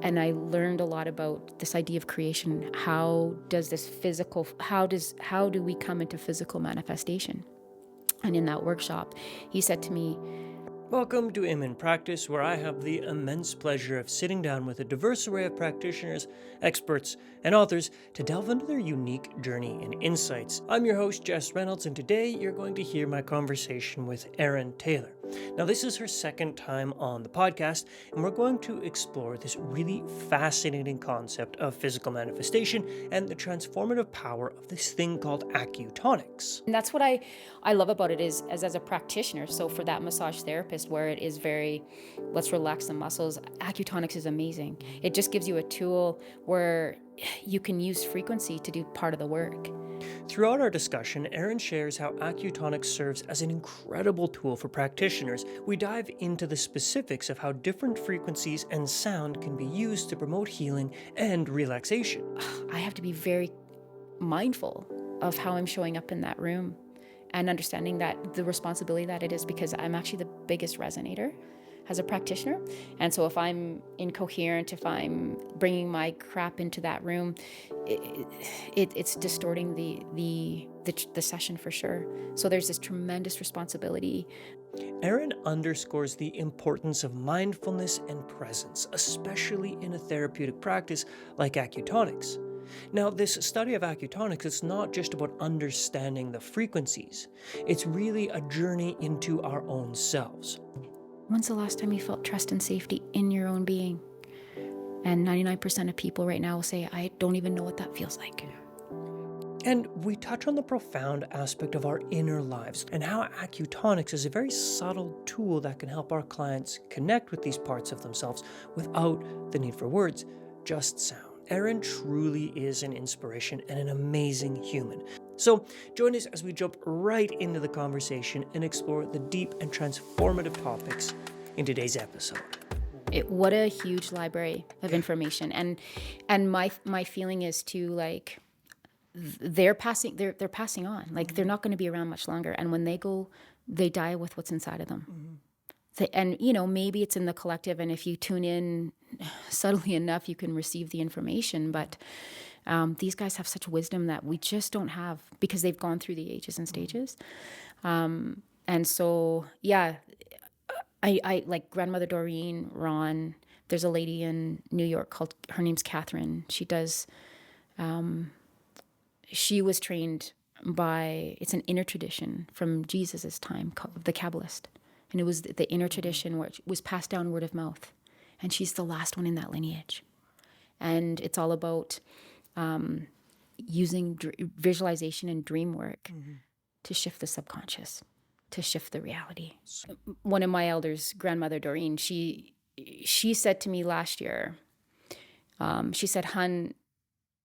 and I learned a lot about this idea of creation. How do we come into physical manifestation? And in that workshop, he said to me, welcome to In Practice, where I have the immense pleasure of sitting down with a diverse array of practitioners, experts, and authors to delve into their unique journey and insights. I'm your host, Jess Reynolds, and today you're going to hear my conversation with Erin Taylor. Now, this is her second time on the podcast, and we're going to explore this really fascinating concept of physical manifestation and the transformative power of this thing called Acutonics. and that's what I love about it is as a practitioner. So for that massage therapist where it is very, let's relax the muscles, Acutonics is amazing. It just gives you a tool where you can use frequency to do part of the work. Throughout our discussion, Erin shares how Acutonics serves as an incredible tool for practitioners. We dive into the specifics of how different frequencies and sound can be used to promote healing and relaxation. I have to be very mindful of how I'm showing up in that room and understanding that the responsibility that it is, because I'm actually the biggest resonator as a practitioner. And so if I'm incoherent, if I'm bringing my crap into that room, it's distorting the session for sure. So there's this tremendous responsibility. Erin underscores the importance of mindfulness and presence, especially in a therapeutic practice like Acutonics. Now, this study of Acutonics, it's not just about understanding the frequencies. It's really a journey into our own selves. When's the last time you felt trust and safety in your own being? And 99% of people right now will say, I don't even know what that feels like. And we touch on the profound aspect of our inner lives and how Acutonics is a very subtle tool that can help our clients connect with these parts of themselves without the need for words, just sound. Erin truly is an inspiration and an amazing human. So join us as we jump right into the conversation and explore the deep and transformative topics in today's episode. What a huge library of information. And my feeling is to like, they're passing on. Like they're not going to be around much longer. And when they go, they die with what's inside of them. Mm-hmm. And, maybe it's in the collective, and if you tune in subtly enough, you can receive the information. But these guys have such wisdom that we just don't have because they've gone through the ages and stages. And so, yeah, I like Grandmother Doreen, Ron. There's a lady in New York her name's Catherine. She does, she was trained it's an inner tradition from Jesus's time, the Kabbalist. And it was the inner tradition where it was passed down word of mouth. And she's the last one in that lineage. And it's all about using visualization and dream work to shift the subconscious, to shift the reality. One of my elders, Grandmother Doreen, she said to me last year, she said, "Hun,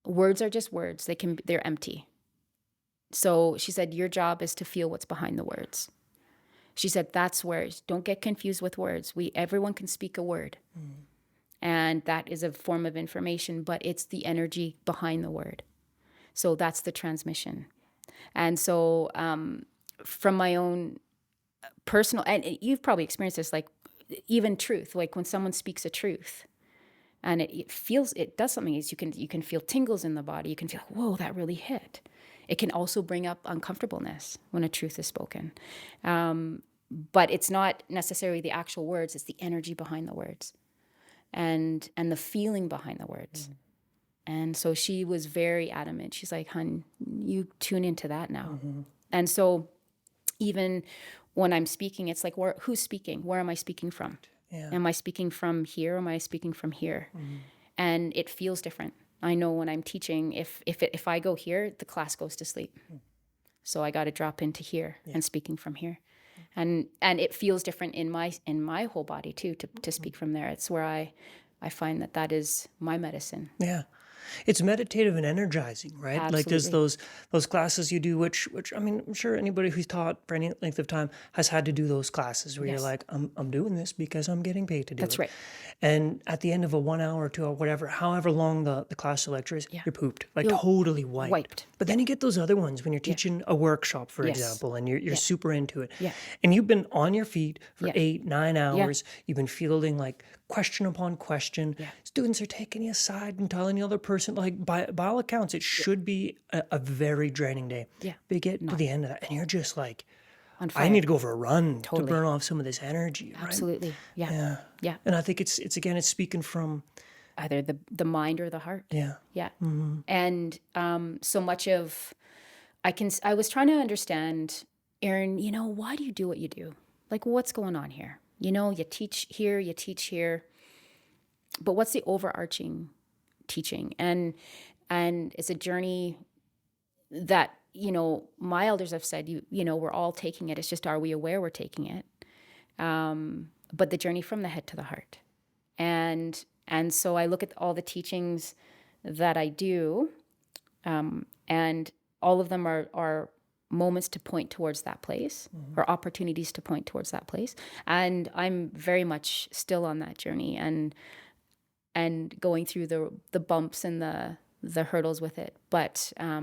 words are just words. They're empty." So she said, your job is to feel what's behind the words. She said, that's words. Don't get confused with words. Everyone can speak a word. Mm. And that is a form of information, but it's the energy behind the word. So that's the transmission. And so from my own personal, and you've probably experienced this, like even truth, like when someone speaks a truth and it does something, is you can feel tingles in the body. You can feel, whoa, that really hit. It can also bring up uncomfortableness when a truth is spoken. But it's not necessarily the actual words, it's the energy behind the words and the feeling behind the words. Mm-hmm. And so she was very adamant. She's like, "Hun, you tune into that now." Mm-hmm. And so even when I'm speaking, it's like, who's speaking? Where am I speaking from? Yeah. Am I speaking from here? Or am I speaking from here? Mm-hmm. And it feels different. I know when I'm teaching, if I go here, the class goes to sleep. So I got to drop into here and speaking from here. And it feels different in my whole body too, to speak from there. It's where I find that is my medicine. Yeah. It's meditative and energizing, right? Absolutely. Like there's those classes you do, which I mean, I'm sure anybody who's taught for any length of time has had to do those classes where you're like, I'm doing this because I'm getting paid to do it. That's right. And at the end of a 1 hour or 2 hour, whatever, however long the class or lecture is, you're pooped, like totally wiped. But then you get those other ones when you're teaching a workshop, for example, and you're super into it. Yeah. And you've been on your feet for 8-9 hours. You've been fielding like question upon question, students are taking you aside and telling the other person, like by all accounts, it should be a very draining day. Yeah. But you get to the end of that and you're just like, On fire. I need to go for a run Totally. to burn off some of this energy. Right? Absolutely. Yeah. Yeah. And I think it's speaking from either the mind or the heart. Yeah. And so much of I was trying to understand, Erin, why do you do what you do? Like, what's going on here? You teach here, but what's the overarching teaching? And it's a journey that, my elders have said, we're all taking it. It's just, are we aware we're taking it? But the journey from the head to the heart. And so I look at all the teachings that I do, and all of them are moments to point towards that place, or opportunities to point towards that place. And I'm very much still on that journey and going through the bumps and the hurdles with it. But I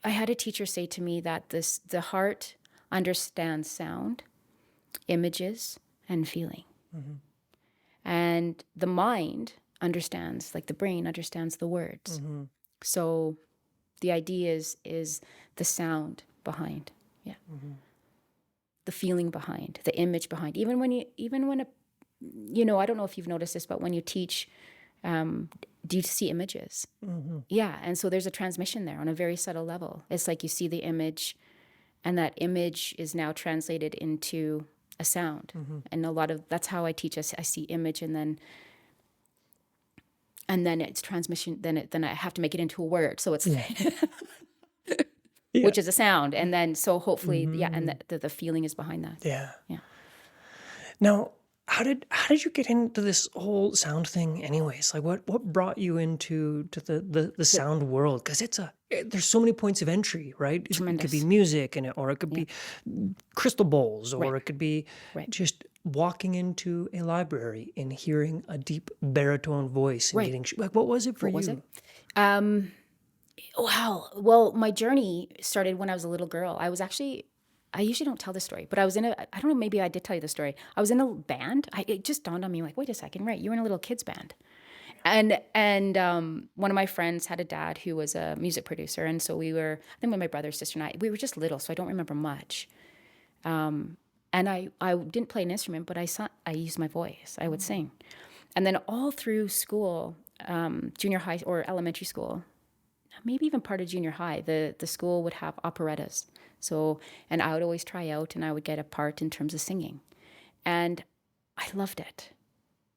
had a teacher say to me that the heart understands sound, images, and feeling. And the mind understands, like the brain understands the words. So the idea is the sound behind, the feeling behind, the image behind. Even when I don't know if you've noticed this, but when you teach, do you see images? Yeah, and so there's a transmission there on a very subtle level. It's like you see the image, and that image is now translated into a sound. And that's how I teach. I see image, and then it's transmission. Then I have to make it into a word. So it's which is a sound, and then so hopefully and the feeling is behind that. Yeah. Yeah. Now, how did you get into this whole sound thing anyways? Like what brought you into the sound world? Because there's so many points of entry, right? It could be music, or it could be crystal bowls, or it could be just walking into a library and hearing a deep baritone voice and getting like, what was it for you? What was it? Wow. Well, my journey started when I was a little girl. I usually don't tell this story, but I don't know, maybe I did tell you the story. I was in a band. It just dawned on me, like, wait a second, right, you were in a little kids band. And one of my friends had a dad who was a music producer. And so we were, I think my brother, sister, and I, we were just little, so I don't remember much. And I didn't play an instrument, but I used my voice. I would sing. And then all through school, junior high or elementary school, maybe even part of junior high, the school would have operettas. So, and I would always try out, and I would get a part in terms of singing. And I loved it.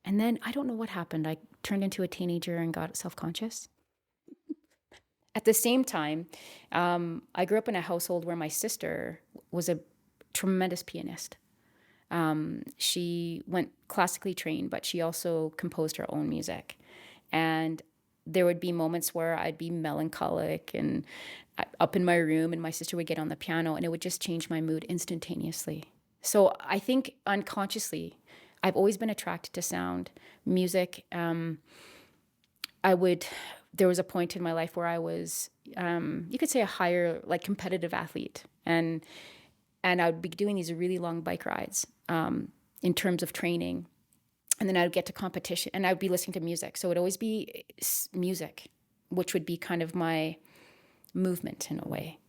And then I don't know what happened. I turned into a teenager and got self-conscious. At the same time, I grew up in a household where my sister was a tremendous pianist. She went classically trained, but she also composed her own music. And there would be moments where I'd be melancholic and up in my room, and my sister would get on the piano, and it would just change my mood instantaneously. So I think unconsciously, I've always been attracted to sound, music. There was a point in my life where I was, you could say, a higher, like, competitive athlete, and I would be doing these really long bike rides in terms of training. And then I would get to competition, and I would be listening to music. So it would always be music, which would be kind of my movement in a way.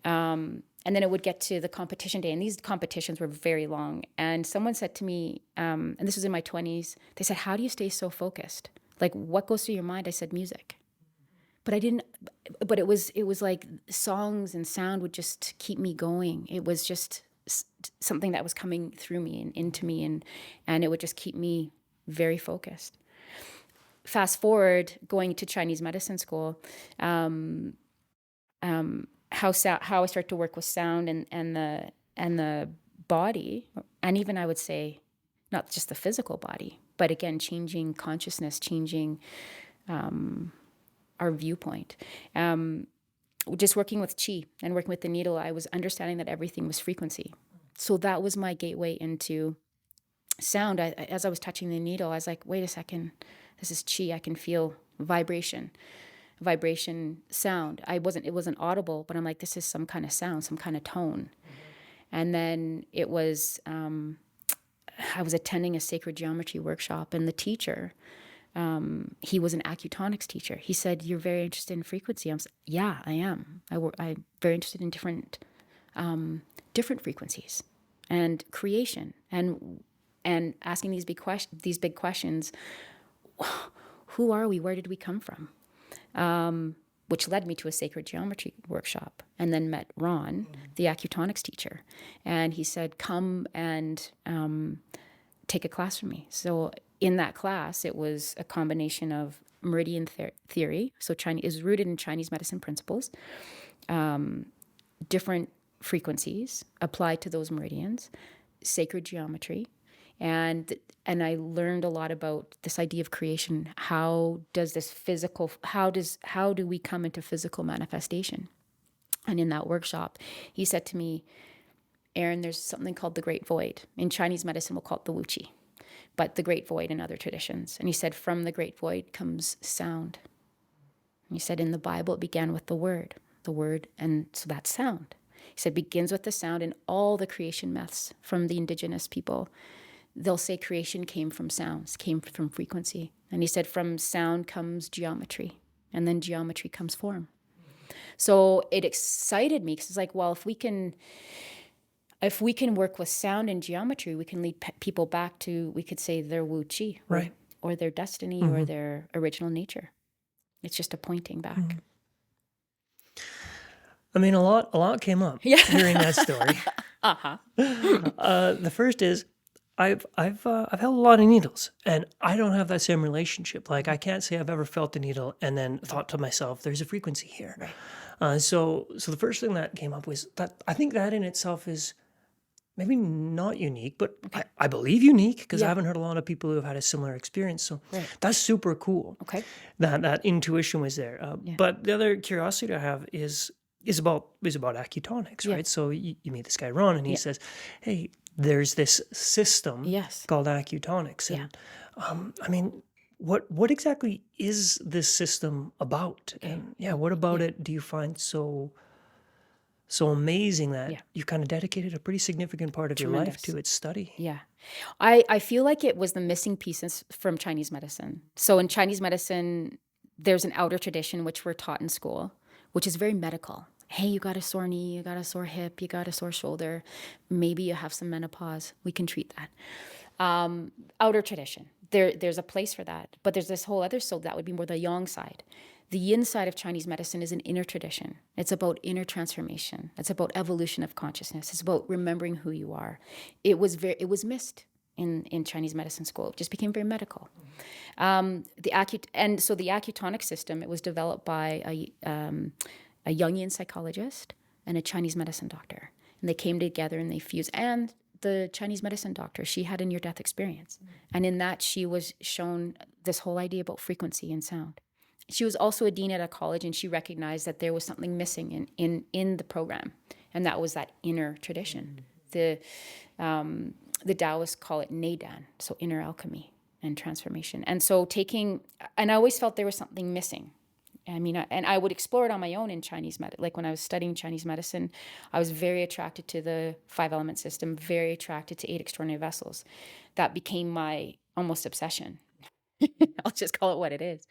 And then it would get to the competition day, and these competitions were very long. And someone said to me, and this was in my 20s, they said, how do you stay so focused? Like, what goes through your mind? I said, music. But it was like songs and sound would just keep me going. It was just something that was coming through me and into me, and it would just keep me very focused. Fast forward, going to Chinese medicine school, how I start to work with sound and the body, and even I would say not just the physical body, but again, changing consciousness, changing our viewpoint. Just working with qi and working with the needle, I was understanding that everything was frequency. So that was my gateway into sound. As I was touching the needle, I was like, wait a second, this is qi. I can feel vibration sound. It wasn't audible, but I'm like, this is some kind of sound, some kind of tone. And then it was I was attending a sacred geometry workshop, and the teacher, he was an Acutonics teacher. He said, "You're very interested in frequency." I was, "Yeah, I am. I'm very interested in different frequencies and creation and asking these big questions. Who are we? Where did we come from?" Which led me to a sacred geometry workshop, and then met Ron, the Acutonics teacher. And he said, "Come and take a class from me." So in that class, it was a combination of meridian theory. So Chinese is rooted in Chinese medicine principles, different frequencies applied to those meridians, sacred geometry. And I learned a lot about this idea of creation. How do we come into physical manifestation? And in that workshop, he said to me, "Erin, there's something called the Great Void. In Chinese medicine, we'll call it the Wu Qi, but the Great Void in other traditions." And he said, from the Great Void comes sound. And he said, in the Bible, it began with the word, and so that's sound. He said, begins with the sound, and all the creation myths from the indigenous people, they'll say creation came from sounds, came from frequency. And he said, from sound comes geometry, and then geometry comes form. So it excited me because it's like, well, if we can work with sound and geometry, we can lead people back to, we could say, their Wu Qi, Right, or their destiny, or their original nature. It's just a pointing back. I mean, a lot came up hearing that story. The first is, I've held a lot of needles, and I don't have that same relationship. Like, I can't say I've ever felt a needle and then thought to myself, "There's a frequency here." Right. So the first thing that came up was that I think that in itself is maybe not unique, but I believe unique, because I haven't heard a lot of people who have had a similar experience. So that's super cool. Okay. That intuition was there. But the other curiosity I have is about Acutonics, right? So you meet this guy Ron, and he says, "Hey, there's this system called Acutonics." And I mean, what exactly is this system about? And what about it do you find so amazing that you kind of dedicated a pretty significant part of your life to its study? Yeah. I feel like it was the missing pieces from Chinese medicine. So in Chinese medicine, there's an outer tradition, which we're taught in school, which is very medical. Hey, you got a sore knee, you got a sore hip, you got a sore shoulder, maybe you have some menopause. We can treat that. Outer tradition, there's a place for that. But there's this whole other, so that would be more the yang side. The yin side of Chinese medicine is an inner tradition. It's about inner transformation. It's about evolution of consciousness. It's about remembering who you are. It was missed in Chinese medicine school. It just became very medical. The Acutonic system, it was developed by a Jungian psychologist and a Chinese medicine doctor. And they came together and they fused. And the Chinese medicine doctor, she had a near-death experience. And in that, she was shown this whole idea about frequency and sound. She was also a dean at a college, and she recognized that there was something missing in the program. And that was that inner tradition. The Daoists call it neidan, so inner alchemy and transformation. And so and I always felt there was something missing. I mean, and I would explore it on my own in Chinese medicine. Like when I was studying Chinese medicine, I was very attracted to the 5-element system, very attracted to 8 extraordinary vessels. That became my almost obsession. I'll just call it what it is.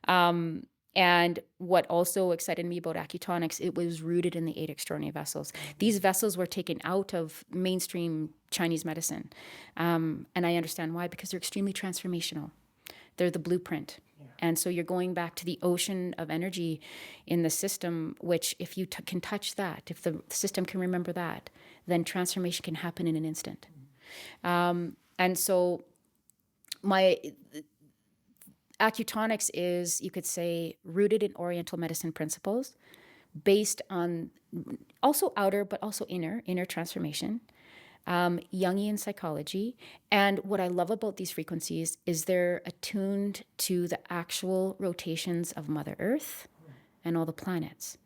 And what also excited me about Acutonics, it was rooted in the 8 extraordinary vessels. These vessels were taken out of mainstream Chinese medicine. And I understand why, because they're extremely transformational. They're the blueprint. And so you're going back to the ocean of energy in the system, which if you can touch that, if the system can remember that, then transformation can happen in an instant. And so my Acutonics is, you could say, rooted in oriental medicine principles, based on also outer, but also inner transformation. Jungian psychology. And what I love about these frequencies is they're attuned to the actual rotations of Mother Earth and all the planets.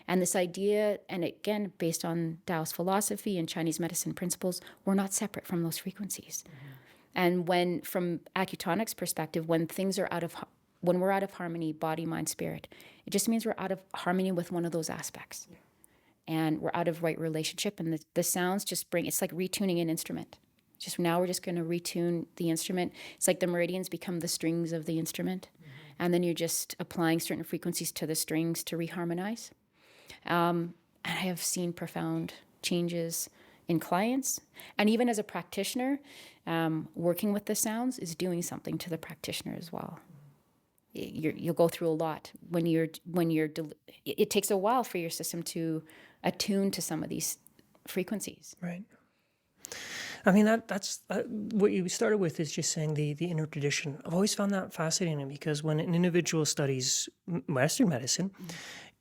And this idea, and again, based on Daoist philosophy and Chinese medicine principles, we're not separate from those frequencies. And from Acutonics perspective, when we're out of harmony, body, mind, spirit, it just means we're out of harmony with one of those aspects. And we're out of right relationship, and the sounds just it's like retuning an instrument. Just now we're just going to retune the instrument. It's like the meridians become the strings of the instrument. And then you're just applying certain frequencies to the strings to reharmonize. And I have seen profound changes in clients. And even as a practitioner, working with the sounds is doing something to the practitioner as well. You'll go through a lot it takes a while for your system to attune to some of these frequencies. Right. I mean, that's what you started with is just saying the inner tradition. I've always found that fascinating because when an individual studies Western medicine,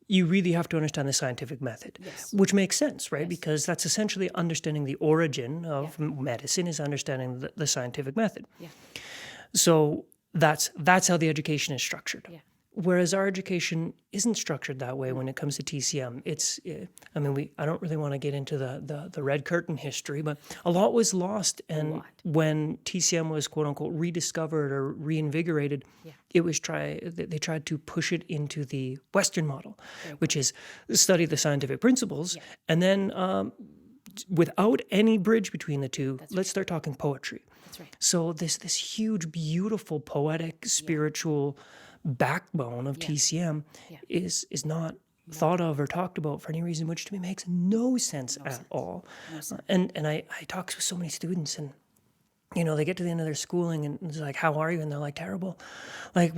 you really have to understand the scientific method, which makes sense, right? Because that's essentially understanding the origin of medicine is understanding the scientific method. Yeah. So that's how the education is structured. Yeah. Whereas our education isn't structured that way when it comes to TCM. I don't really want to get into the red curtain history, but a lot was lost. And when TCM was quote unquote rediscovered or reinvigorated, they tried to push it into the Western model, which is study the scientific principles. And then without any bridge between the two, let's start talking poetry. That's right. So this huge, beautiful, poetic, spiritual backbone of TCM is not thought of or talked about for any reason, which to me makes no sense at all. No sense. And I talk to so many students, and they get to the end of their schooling and it's like, how are you? And they're like, terrible. Like,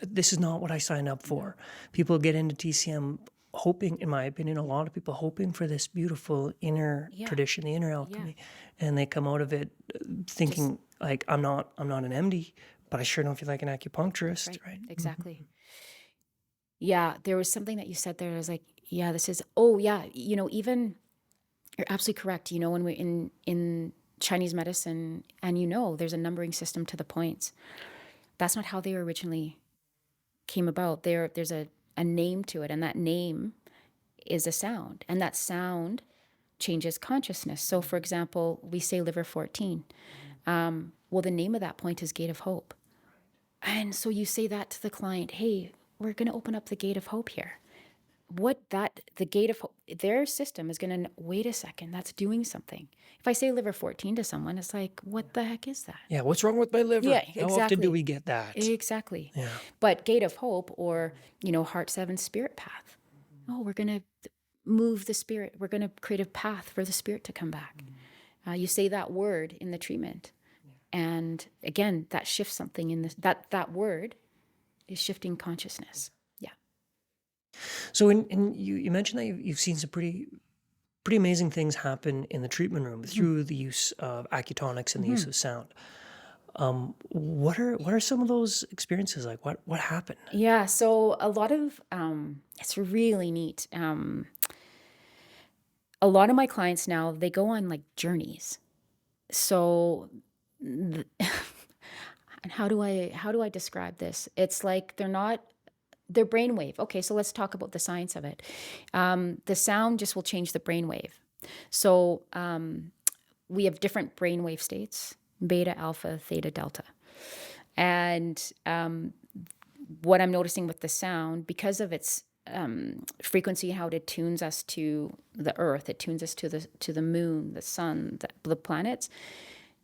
this is not what I signed up for. People get into TCM hoping, in my opinion, a lot of people hoping for this beautiful inner tradition, the inner alchemy, and they come out of it thinking like, I'm not an MD, but I sure don't feel like an acupuncturist, right? Exactly. Mm-hmm. Yeah, there was something that you said there. I was like, even you're absolutely correct. When we're in Chinese medicine, and there's a numbering system to the points. That's not how they originally came about. There's a name to it, and that name is a sound, and that sound changes consciousness. So, for example, we say liver 14. Well, the name of that point is Gate of Hope. And so you say that to the client, hey, we're going to open up the Gate of Hope here. The Gate of Hope, their system is going to, wait a second, that's doing something. If I say liver 14 to someone, it's like, what the heck is that? Yeah, what's wrong with my liver? Yeah, exactly. How often do we get that? Exactly. Yeah. But Gate of Hope or, Heart 7 spirit path. Oh, we're going to move the spirit. We're going to create a path for the spirit to come back. You say that word in the treatment. And again, that shifts something in this. That word is shifting consciousness. Yeah. So, you mentioned that you've seen some pretty amazing things happen in the treatment room through the use of Acutonics and the use of sound. What are some of those experiences like? What happened? Yeah. So a lot of it's really neat. A lot of my clients now, they go on like journeys. So. And how do I describe this? It's like they're brainwave. Okay, so let's talk about the science of it. The sound just will change the brainwave. So we have different brainwave states: beta, alpha, theta, delta. And what I'm noticing with the sound, because of its frequency, how it attunes us to the earth, it tunes us to the moon, the sun, the planets.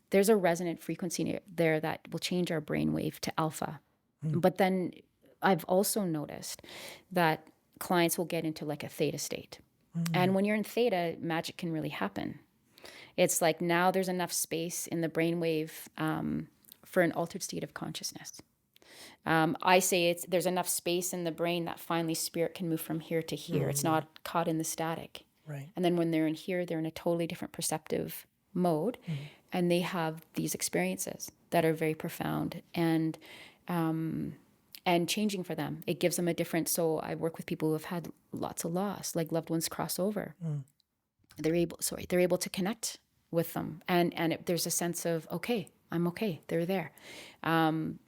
There's a resonant frequency there that will change our brainwave to alpha. But then I've also noticed that clients will get into like a theta state. And when you're in theta, magic can really happen. It's like now there's enough space in the brainwave for an altered state of consciousness. I say there's enough space in the brain that finally spirit can move from here to here. It's not caught in the static. Right. And then when they're in here, they're in a totally different perceptive mode. And they have these experiences that are very profound and changing for them. It gives them a different. So I work with people who have had lots of loss, like loved ones cross over. They're able to connect with them, and there's a sense of okay, I'm okay. They're there.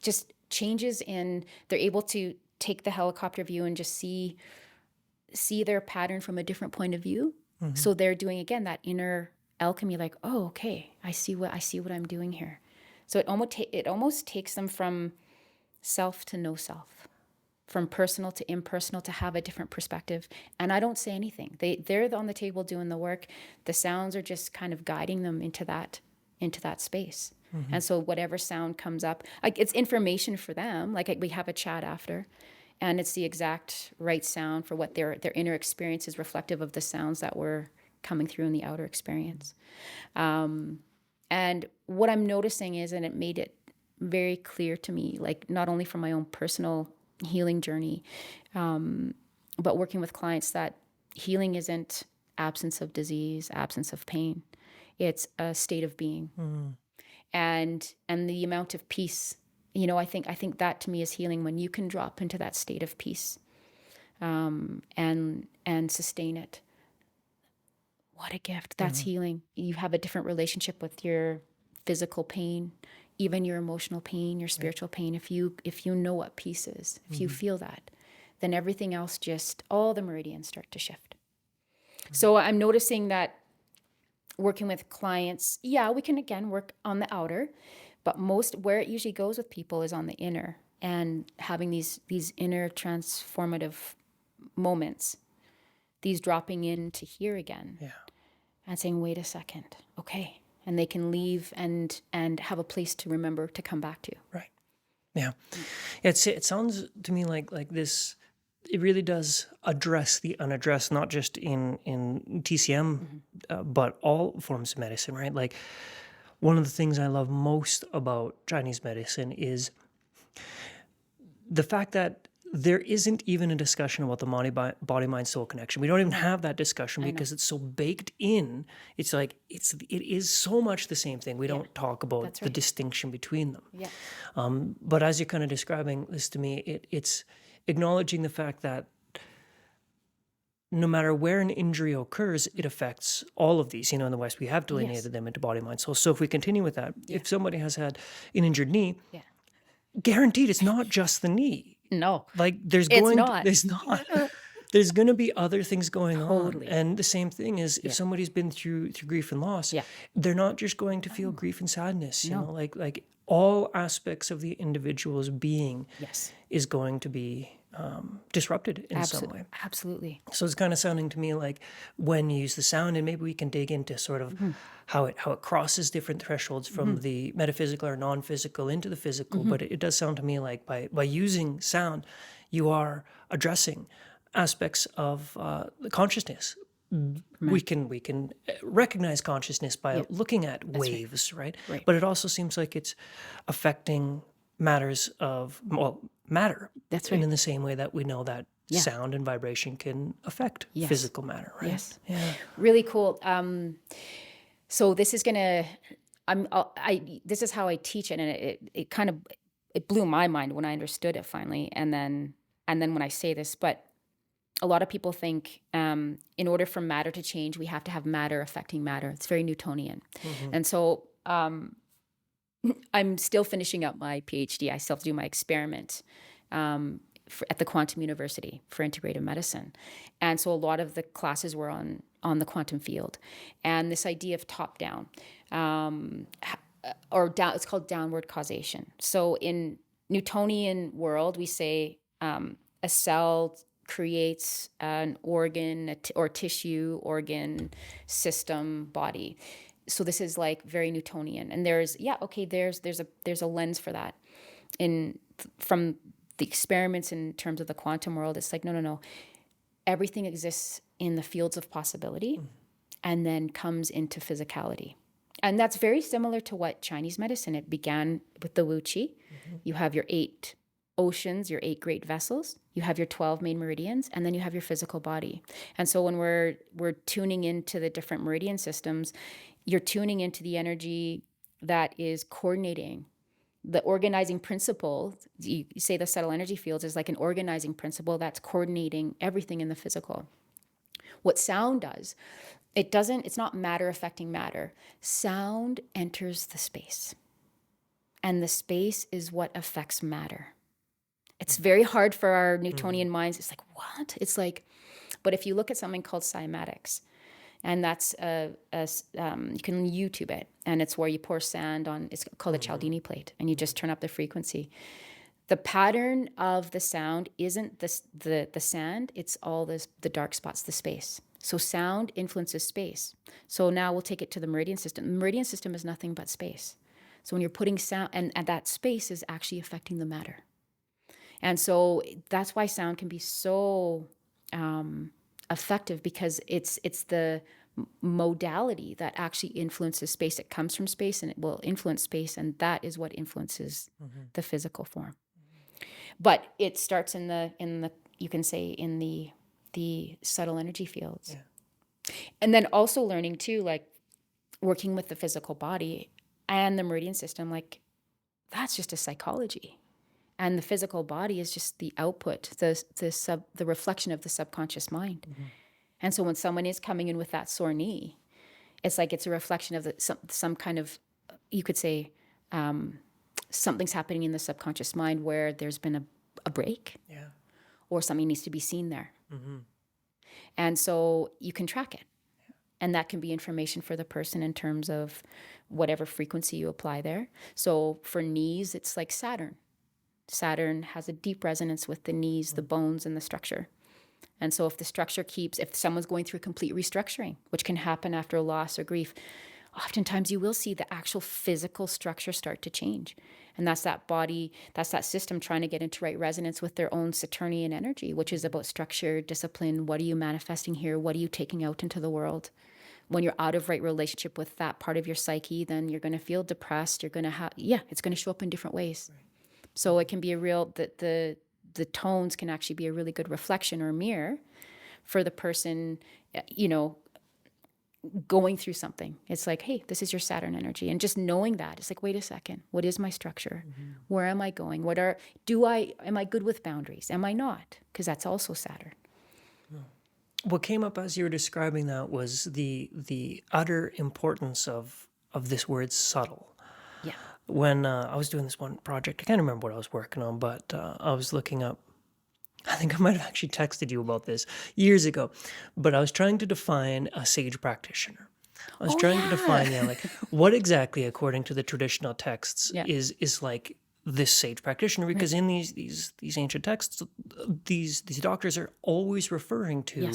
Just changes in. They're able to take the helicopter view and just see their pattern from a different point of view. So they're doing again that inner alchemy, like, oh, okay, I see what I'm doing here. So it almost takes them from self to no self, from personal to impersonal, to have a different perspective. And I don't say anything. They're on the table doing the work. The sounds are just kind of guiding them into that into that space. And so whatever sound comes up, like it's information for them. Like we have a chat after, and it's the exact right sound for what their inner experience is reflective of the sounds that were coming through in the outer experience. And what I'm noticing is, and it made it very clear to me, like not only from my own personal healing journey, but working with clients, that healing isn't absence of disease, absence of pain. It's a state of being. And the amount of peace, you know, I think that to me is healing, when you can drop into that state of peace, and sustain it. What a gift. That's healing. You have a different relationship with your physical pain, even your emotional pain, your spiritual pain. If you know what peace is, if you feel that, then everything else, just all the meridians start to shift. So I'm noticing that working with clients, we can again work on the outer, but where it usually goes with people is on the inner, and having these inner transformative moments, these dropping in to here again, and saying, wait a second, okay, and they can leave and have a place to remember to come back to. Right. Yeah. It sounds to me like this. It really does address the unaddressed, not just in TCM, but all forms of medicine, right? Like, one of the things I love most about Chinese medicine is the fact that there isn't even a discussion about the body-mind-soul connection. We don't even have that discussion because it's so baked in. It's like it is so much the same thing. We don't talk about the distinction between them. Yeah. But as you're kind of describing this to me, it's acknowledging the fact that no matter where an injury occurs, it affects all of these. You know, in the West, we have delineated them into body, mind, soul. So if we continue with that, if somebody has had an injured knee, guaranteed it's not just the knee. No. Like there's going to be other things going on. And the same thing is if somebody's been through grief and loss, they're not just going to feel grief and sadness. You know, like all aspects of the individual's being is going to be disrupted in some way. Absolutely. So it's kind of sounding to me like when you use the sound, and maybe we can dig into sort of how it crosses different thresholds from the metaphysical or non-physical into the physical. But it does sound to me like by using sound, you are addressing aspects of the consciousness. We can recognize consciousness by looking at waves, right? But it also seems like it's affecting matters of matter. That's right. And in the same way that we know that sound and vibration can affect physical matter, right? Yes. Yeah. Really cool. So this is this is how I teach it, and it kind of blew my mind when I understood it finally, and then when I say this, but a lot of people think in order for matter to change, we have to have matter affecting matter. It's very Newtonian. And so I'm still finishing up my PhD. I still have to do my experiment at the Quantum University for integrative medicine. And so a lot of the classes were on the quantum field. And this idea of top-down, it's called downward causation. So in Newtonian world, we say a cell creates an organ or tissue, organ, system, body. So this is like very Newtonian, and there's a lens for that. From the experiments in terms of the quantum world, it's like no, everything exists in the fields of possibility, and then comes into physicality, and that's very similar to what Chinese medicine. It began with the Wu Qi. You have your 8 oceans, your 8 great vessels. You have your 12 main meridians, and then you have your physical body. And so when we're tuning into the different meridian systems, you're tuning into the energy that is coordinating. The organizing principle, you say the subtle energy fields, is like an organizing principle that's coordinating everything in the physical. What sound does, it's not matter affecting matter. Sound enters the space, and the space is what affects matter. It's very hard for our Newtonian minds. It's like, what? It's like, but if you look at something called cymatics, and that's you can YouTube it, and it's where you pour sand on. It's called a Cialdini plate, and you just turn up the frequency. The pattern of the sound isn't the sand; it's all the dark spots, the space. So sound influences space. So now we'll take it to the meridian system. The meridian system is nothing but space. So when you're putting sound, and that space is actually affecting the matter. And so that's why sound can be so effective, because it's the modality that actually influences space. It comes from space and it will influence space, and that is what influences the physical form. But it starts in the you can say in the subtle energy fields. Yeah. And then also learning too, like working with the physical body and the meridian system, like that's just a psychology. And the physical body is just the output, the reflection of the subconscious mind. And so when someone is coming in with that sore knee, it's like it's a reflection of some kind of, you could say, something's happening in the subconscious mind where there's been a break, or something needs to be seen there. And so you can track it. And that can be information for the person in terms of whatever frequency you apply there. So for knees, it's like Saturn. Saturn has a deep resonance with the knees, the bones, and the structure. And so if someone's going through a complete restructuring, which can happen after a loss or grief, oftentimes you will see the actual physical structure start to change. And that's that body, that's that system trying to get into right resonance with their own Saturnian energy, which is about structure, discipline. What are you manifesting here? What are you taking out into the world? When you're out of right relationship with that part of your psyche, then you're going to feel depressed. You're going to it's going to show up in different ways. Right. So it can be the tones can actually be a really good reflection or mirror for the person, going through something. It's like, hey, this is your Saturn energy. And just knowing that, it's like, wait a second, what is my structure? Where am I going? Am I good with boundaries? Am I not? Because that's also Saturn. What came up as you were describing that was the utter importance of this word subtle. Yeah. When I was doing this one project, I can't remember what I was working on, but I was looking up, I think I might have actually texted you about this years ago, but I was trying to define a sage practitioner. I was trying to define, like, what exactly, according to the traditional texts, is like this sage practitioner, because in these ancient texts, these doctors are always referring to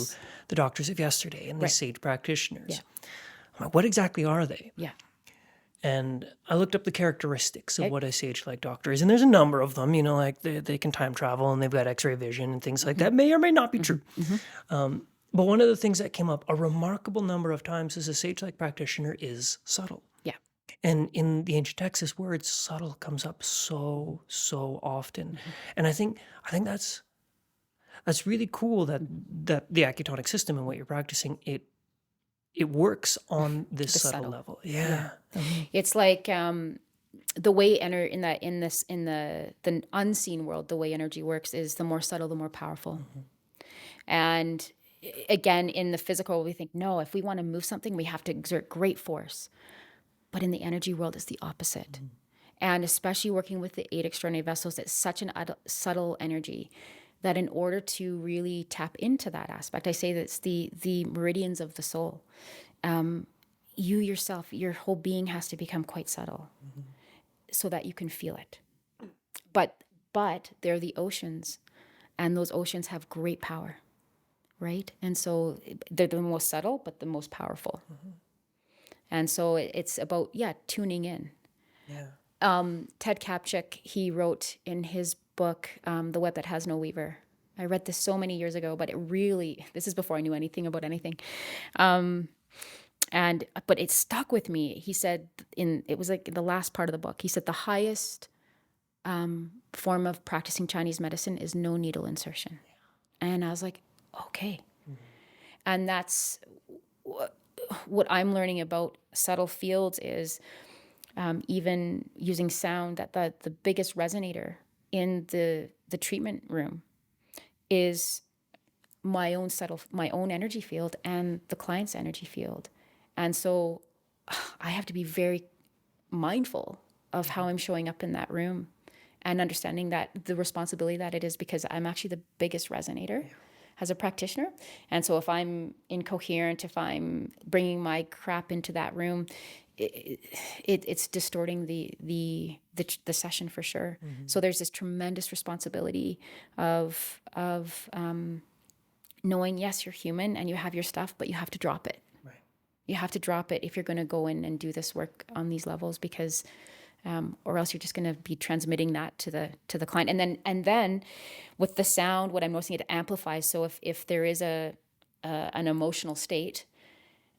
the doctors of yesterday and these sage practitioners. Yeah. I'm like, what exactly are they? Yeah. And I looked up the characteristics of what a sage-like doctor is, and there's a number of them. Like they can time travel and they've got X-ray vision and things like that. May or may not be true. But one of the things that came up a remarkable number of times is a sage-like practitioner is subtle. Yeah. And in the ancient texts, this word subtle comes up so often. And I think that's really cool that the Acutonic system and what you're practicing, it works on this subtle level. Yeah. It's like the way in the unseen world, the way energy works is the more subtle, the more powerful. And again, in the physical, we think, no, if we want to move something, we have to exert great force. But in the energy world, it's the opposite. And especially working with the 8 extraordinary vessels, it's such an subtle energy that in order to really tap into that aspect, I say that it's the meridians of the soul. You yourself, your whole being has to become quite subtle so that you can feel it. But they're the oceans, and those oceans have great power, right? And so they're the most subtle, but the most powerful. And so it's about, tuning in. Yeah. Ted Kapchik, he wrote in his book, The Web That Has No Weaver. I read this so many years ago, but this is before I knew anything about anything. But it stuck with me. He said, it was like the last part of the book, he said the highest form of practicing Chinese medicine is no needle insertion. And I was like, okay. And that's what I'm learning about subtle fields is even using sound, that the biggest resonator in the treatment room is my own energy field and the client's energy field. And so I have to be very mindful of how I'm showing up in that room and understanding that the responsibility that it is, because I'm actually the biggest resonator as a practitioner. And so if I'm incoherent, if I'm bringing my crap into that room, it's distorting the session for sure. So there's this tremendous responsibility of knowing, yes, you're human and you have your stuff, but you have to drop it. Right. You have to drop it if you're going to go in and do this work on these levels, because or else you're just going to be transmitting that to the client. And then with the sound, what I'm noticing, it amplifies. So if there is an emotional state,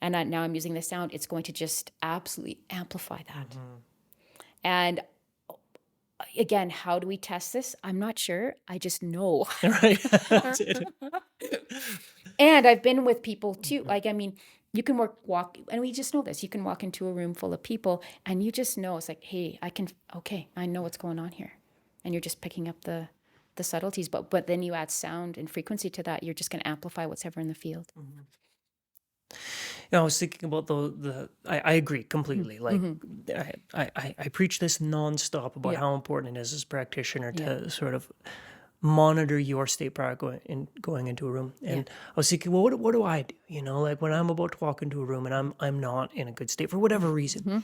and now I'm using the sound, it's going to just absolutely amplify that. And again, how do we test this? I'm not sure. I just know. Right. And I've been with people too. Like, I mean, you can walk, and we just know this. You can walk into a room full of people and you just know, it's like, hey, I know what's going on here. And you're just picking up the subtleties. But then you add sound and frequency to that, you're just going to amplify what's ever in the field. I was thinking about I agree completely. Like I preach this nonstop about how important it is as a practitioner to sort of monitor your state prior going into a room. And I was thinking, well, what do I do? You know, like when I'm about to walk into a room and I'm not in a good state for whatever reason.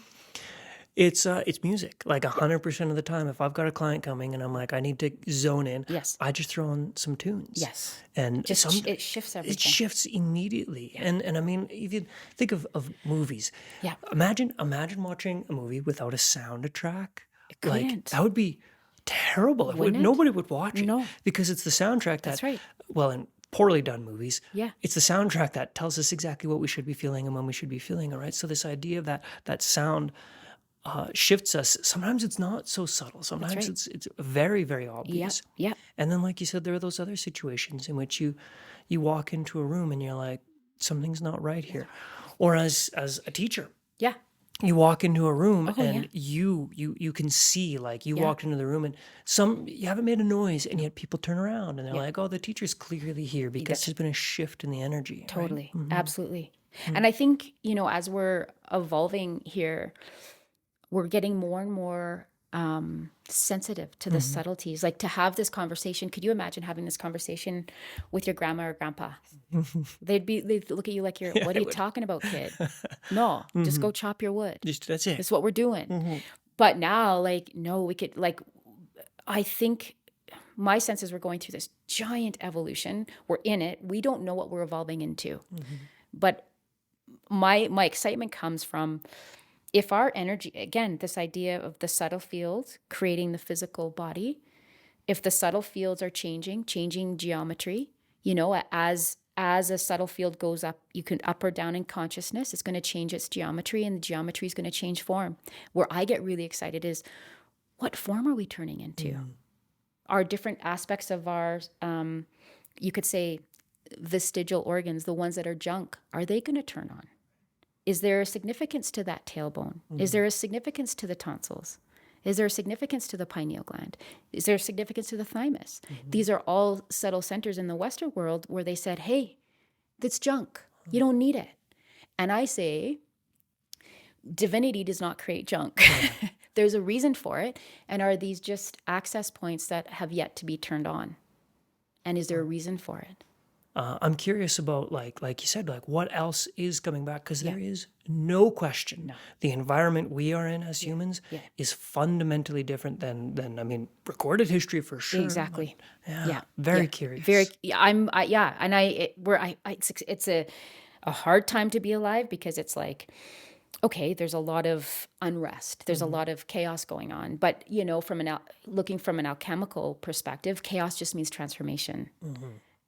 It's music. Like 100% of the time, if I've got a client coming and I'm like, I need to zone in, I just throw on some tunes. Yes. And just it shifts everything. It shifts immediately. And I mean, if you think of movies, imagine watching a movie without a soundtrack. Like that would be terrible. Nobody would watch it. Because it's the soundtrack That's right. Well, in poorly done movies, Yeah. it's the soundtrack that tells us exactly what we should be feeling and when we should be feeling it, right? So this idea of that sound shifts us. Sometimes it's not so subtle. Sometimes it's very, very obvious. Yeah. And then, like you said, there are those other situations in which you walk into a room and you're like, something's not right here. Or as a teacher, you walk into a room and you can see, like you walked into the room and you haven't made a noise, and yet people turn around and they're like, oh, the teacher's clearly here because there's been a shift in the energy. Totally. Right? Absolutely. And I think, as we're evolving here, we're getting more and more sensitive to the subtleties. Like, to have this conversation, could you imagine having this conversation with your grandma or grandpa? They'd look at you like, what are you talking about, kid? No, just go chop your wood. That's it. That's what we're doing. But now, like, no, we could, like, I think my sense is we're going through this giant evolution. We're in it. We don't know what we're evolving into. But my excitement comes from, if our energy, again, this idea of the subtle field creating the physical body, if the subtle fields are changing geometry, as a subtle field goes up, you can up or down in consciousness, it's going to change its geometry, and the geometry is going to change form. Where I get really excited is, what form are we turning into? Our different aspects of our, you could say, vestigial organs, the ones that are junk, are they going to turn on? Is there a significance to that tailbone? Is there a significance to the tonsils? Is there a significance to the pineal gland? Is there a significance to the thymus? These are all subtle centers in the Western world where they said, hey, that's junk. You don't need it. And I say, divinity does not create junk. There's a reason for it. And are these just access points that have yet to be turned on? And is there a reason for it? I'm curious about, like you said, like what else is coming back, because there is no question the environment we are in as humans is fundamentally different than I mean, recorded history for sure. Exactly. Very curious. It's a hard time to be alive, because it's like, okay, there's a lot of unrest. There's a lot of chaos going on. But, looking from an alchemical perspective, chaos just means transformation.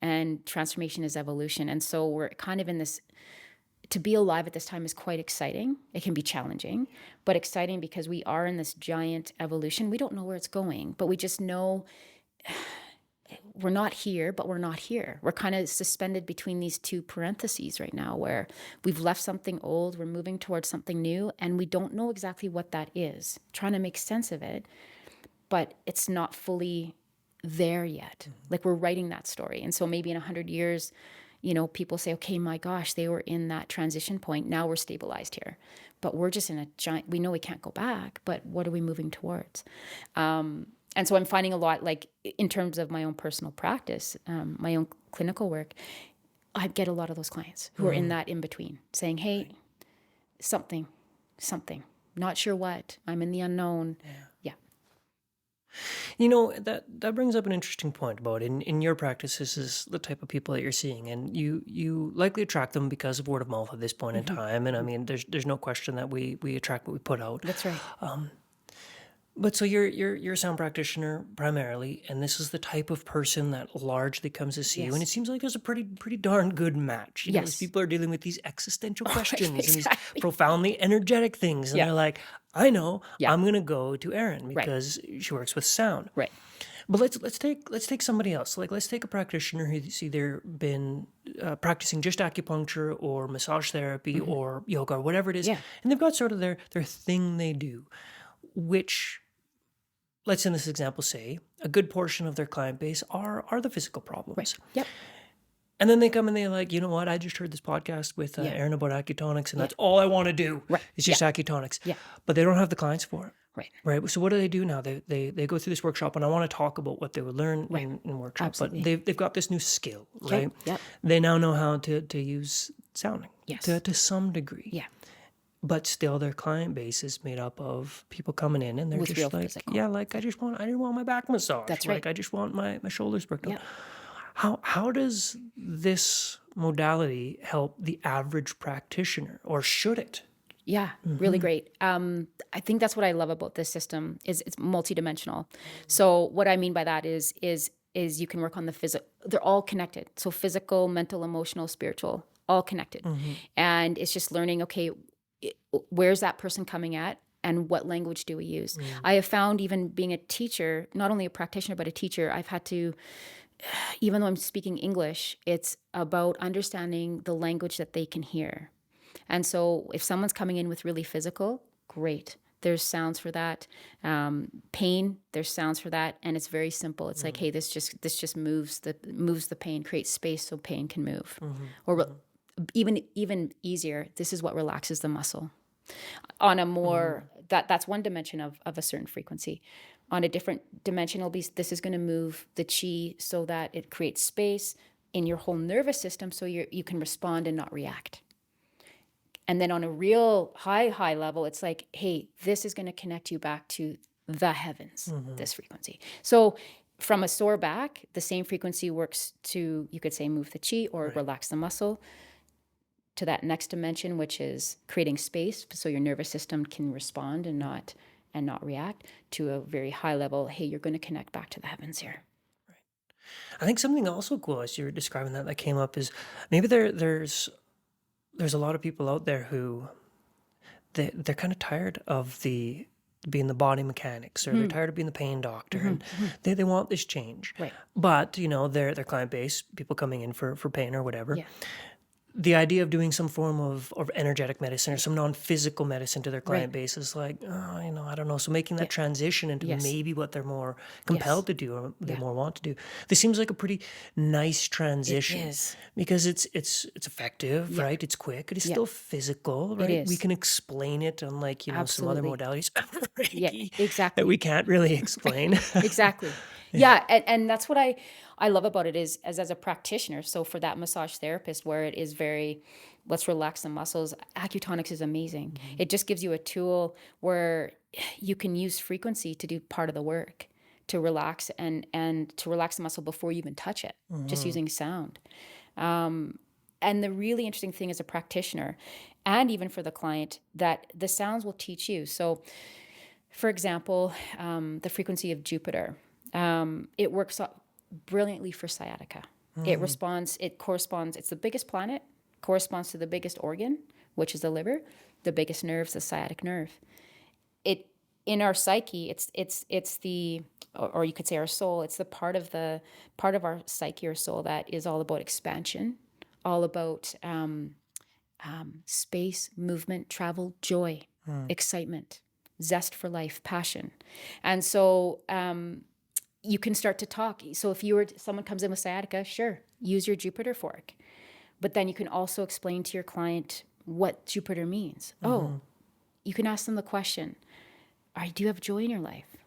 And transformation is evolution. And so we're kind of in this, to be alive at this time is quite exciting. It can be challenging, but exciting because we are in this giant evolution. We don't know where it's going, but we just know we're not here, but we're not here. We're kind of suspended between these two parentheses right now, where we've left something old, we're moving towards something new, and we don't know exactly what that is. Trying to make sense of it, but it's not fully there yet. Like, we're writing that story. And so maybe in 100 years, people say, okay, my gosh, they were in that transition point. Now we're stabilized here. But we're just in a giant, we know we can't go back, but what are we moving towards? And so I'm finding a lot, like, in terms of my own personal practice, my own clinical work, I get a lot of those clients who are in that in-between, saying, hey, something, not sure what, I'm in the unknown. That brings up an interesting point about in your practice, this is the type of people that you're seeing, and you likely attract them because of word of mouth at this point in time. And I mean, there's no question that we attract what we put out. That's right. But so you're a sound practitioner primarily, and this is the type of person that largely comes to see you, and it seems like there's a pretty darn good match. You know, these people are dealing with these existential questions and these profoundly energetic things, and they're like, I know, I'm going to go to Erin because she works with sound. Right. But let's take somebody else. Like, let's take a practitioner who's either been practicing just acupuncture or massage therapy or yoga or whatever it is, and they've got sort of their thing they do, which, let's in this example say, a good portion of their client base are the physical problems. Right. Yep. And then they come and they're like, you know what? I just heard this podcast with Erin about Acutonics, and that's all I want to do. Right. It's just Acutonics. Yeah. But they don't have the clients for it. Right. Right. So what do they do now? They go through this workshop, and I want to talk about what they would learn in workshop. Absolutely. But they've got this new skill, right? Yep. They now know how to use sounding. Yes. To some degree. Yeah. But still, their client base is made up of people coming in, and they're With just real like, physical. I just want my back massage. That's Like, right. I just want my shoulders worked on. Yep. How does this modality help the average practitioner, or should it? Yeah, really great. I think that's what I love about this system is it's multidimensional. So what I mean by that is you can work on the physical. They're all connected. So physical, mental, emotional, spiritual, all connected. And it's just learning, okay, where's that person coming at? And what language do we use? I have found, even being a teacher, not only a practitioner, but a teacher, I've had to, even though I'm speaking English, it's about understanding the language that they can hear. And so if someone's coming in with really physical, great. There's sounds for that. Pain, there's sounds for that. And it's very simple. It's like, hey, this just moves the pain, creates space so pain can move. Or even easier, this is what relaxes the muscle. On a more, that's one dimension of a certain frequency. On a different dimension, this is going to move the chi so that it creates space in your whole nervous system so you can respond and not react. And then on a real high level, it's like, hey, this is going to connect you back to the heavens, this frequency. So from a sore back, the same frequency works to, you could say, move the chi or relax the muscle, to that next dimension, which is creating space so your nervous system can respond and not react, to a very high level, hey, you're going to connect back to the heavens here. Right. I think something also cool as you were describing that came up is maybe there's a lot of people out there who they're kind of tired of being the body mechanics, or they're tired of being the pain doctor, and they want this change. Right. But their client base, people coming in for pain or whatever. Yeah. The idea of doing some form of energetic medicine or some non-physical medicine to their client base is like, I don't know. So making that transition into maybe what they're more compelled to do, or they more want to do. This seems like a pretty nice transition. It is. Because it's effective, right? It's quick. It is still physical, right? is. We can explain it, unlike, some other modalities Exactly. that we can't really explain. Exactly. Yeah. And that's what I love about it is as a practitioner. So for that massage therapist, where it is very, let's relax the muscles, Acutonics is amazing. It just gives you a tool where you can use frequency to do part of the work, to relax and to relax the muscle before you even touch it, just using sound. And the really interesting thing as a practitioner, and even for the client, that the sounds will teach you. So for example, the frequency of Jupiter, it works brilliantly for sciatica. It corresponds, it's the biggest planet, corresponds to the biggest organ, which is the liver, the biggest nerve is the sciatic nerve. In our psyche, it's the, or you could say our soul, it's the part of our psyche or soul that is all about expansion, all about space, movement, travel, joy, excitement, zest for life, passion. And so you can start to talk. So if someone comes in with sciatica, sure, use your Jupiter fork. But then you can also explain to your client what Jupiter means. Oh, you can ask them the question, do you have joy in your life?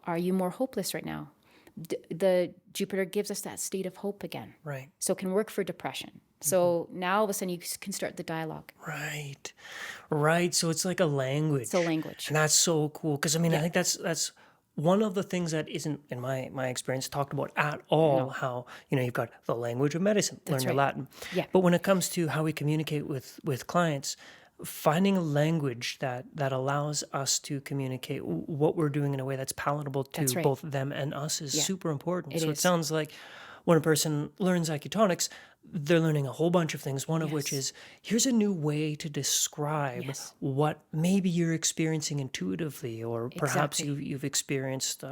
Are you more hopeless right now? The Jupiter gives us that state of hope again. Right. So it can work for depression. So now all of a sudden you can start the dialogue. Right. So it's like a language. It's a language. And that's so cool. Because I think that's one of the things that isn't, in my experience, talked about at all, No. how, you've got the language of medicine, learn your right. Latin. Yeah. But when it comes to how we communicate with clients, finding a language that allows us to communicate what we're doing in a way that's palatable to That's right. both them and us is Yeah. super important. It So it is. sounds like when a person learns Acutonics, they're learning a whole bunch of things, one of which Yes. is, here's a new way to describe Yes. what maybe you're experiencing intuitively, or perhaps Exactly. you've experienced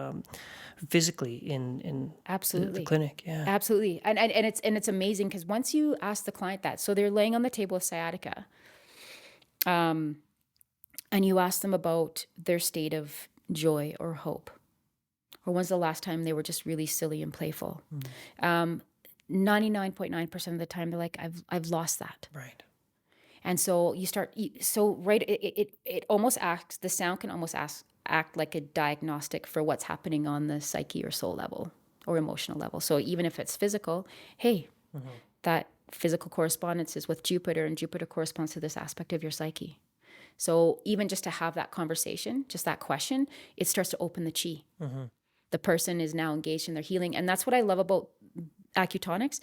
physically in the Absolutely. clinic. Yeah. Absolutely. And it's amazing because once you ask the client that, so they're laying on the table with sciatica, and you ask them about their state of joy or hope, or when's the last time they were just really silly and playful. 99.9% of the time they're like, I've lost that. Right. And so it almost acts, the sound can almost act like a diagnostic for what's happening on the psyche or soul level or emotional level. So even if it's physical, hey, that physical correspondence is with Jupiter, and Jupiter corresponds to this aspect of your psyche. So even just to have that conversation, just that question, it starts to open the chi. The person is now engaged in their healing. And that's what I love about Acutonics.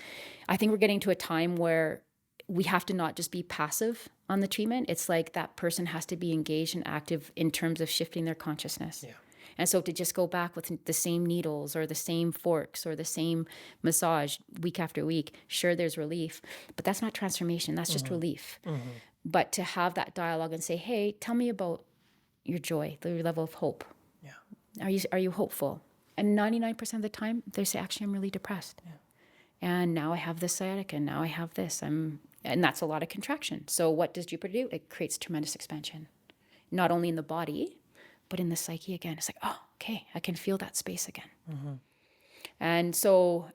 I think we're getting to a time where we have to not just be passive on the treatment. It's like that person has to be engaged and active in terms of shifting their consciousness. Yeah. And so to just go back with the same needles or the same forks or the same massage week after week, sure, there's relief, but that's not transformation. That's just relief. But to have that dialogue and say, hey, tell me about your joy, your level of hope. Yeah. Are you hopeful? And 99% of the time, they say, actually, I'm really depressed. Yeah. And now I have this sciatica, and now I have this. And that's a lot of contraction. So what does Jupiter do? It creates tremendous expansion, not only in the body, but in the psyche again. It's like, oh, okay, I can feel that space again. And so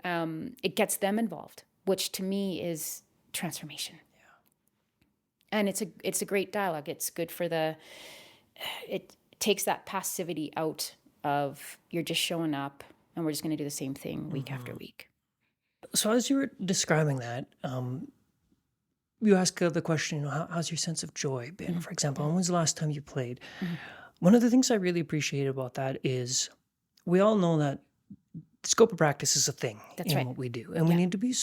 it gets them involved, which to me is transformation. Yeah. And it's a great dialogue. It's good for it takes that passivity out of you're just showing up and we're just going to do the same thing week after week. So as you were describing that, you ask the question, how's your sense of joy been, for example? When was the last time you played? One of the things I really appreciate about that is we all know that scope of practice is a thing in what we do. And we need to be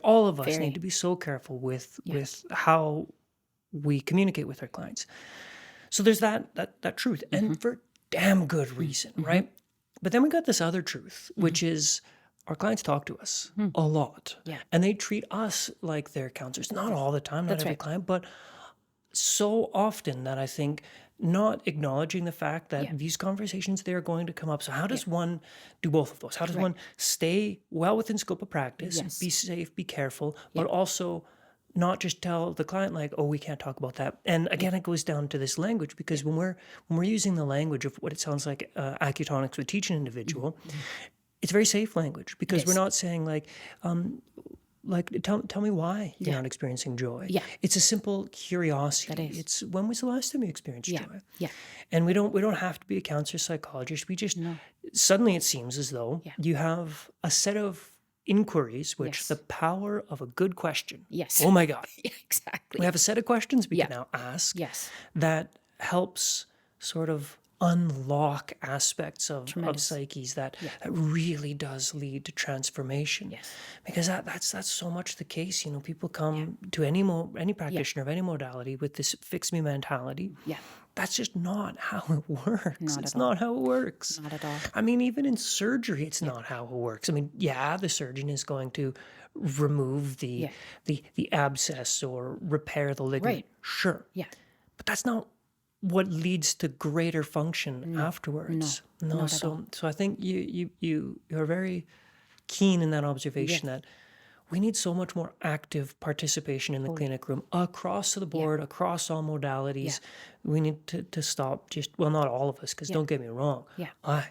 all of us need to be so careful with how we communicate with our clients. So there's that truth, and for damn good reason, right? But then we got this other truth, which is our clients talk to us a lot. Yeah. And they treat us like their counselors. Not all the time, not every client, but so often that I think not acknowledging the fact that these conversations, they're going to come up. So how does one do both of those? How does one stay well within scope of practice, be safe, be careful, but also not just tell the client like, oh, we can't talk about that. And again, it goes down to this language, because when we're using the language of what it sounds like Acutonics would teach an individual, it's very safe language, because we're not saying like tell me why you're not experiencing joy. Yeah. It's a simple curiosity. It's when was the last time you experienced joy? Yeah. And we don't have to be a counselor, psychologist. We just suddenly it seems as though you have a set of inquiries, which the power of a good question. Yes. Oh my God. Exactly. We have a set of questions we can now ask that helps sort of unlock aspects of psyches that really does lead to transformation. Yes. Because that's so much the case. People come to any practitioner of any modality with this fix me mentality. Yeah. That's just not how it works. It's not how it works. Not at all. I mean, even in surgery, it's not how it works. I mean, the surgeon is going to remove the abscess or repair the ligament. Right. Sure. Yeah. But that's not what leads to greater function afterwards. No. So I think you're very keen in that observation that we need so much more active participation in the clinic room across the board, across all modalities. We need to stop not all of us, because don't get me wrong. Yeah. I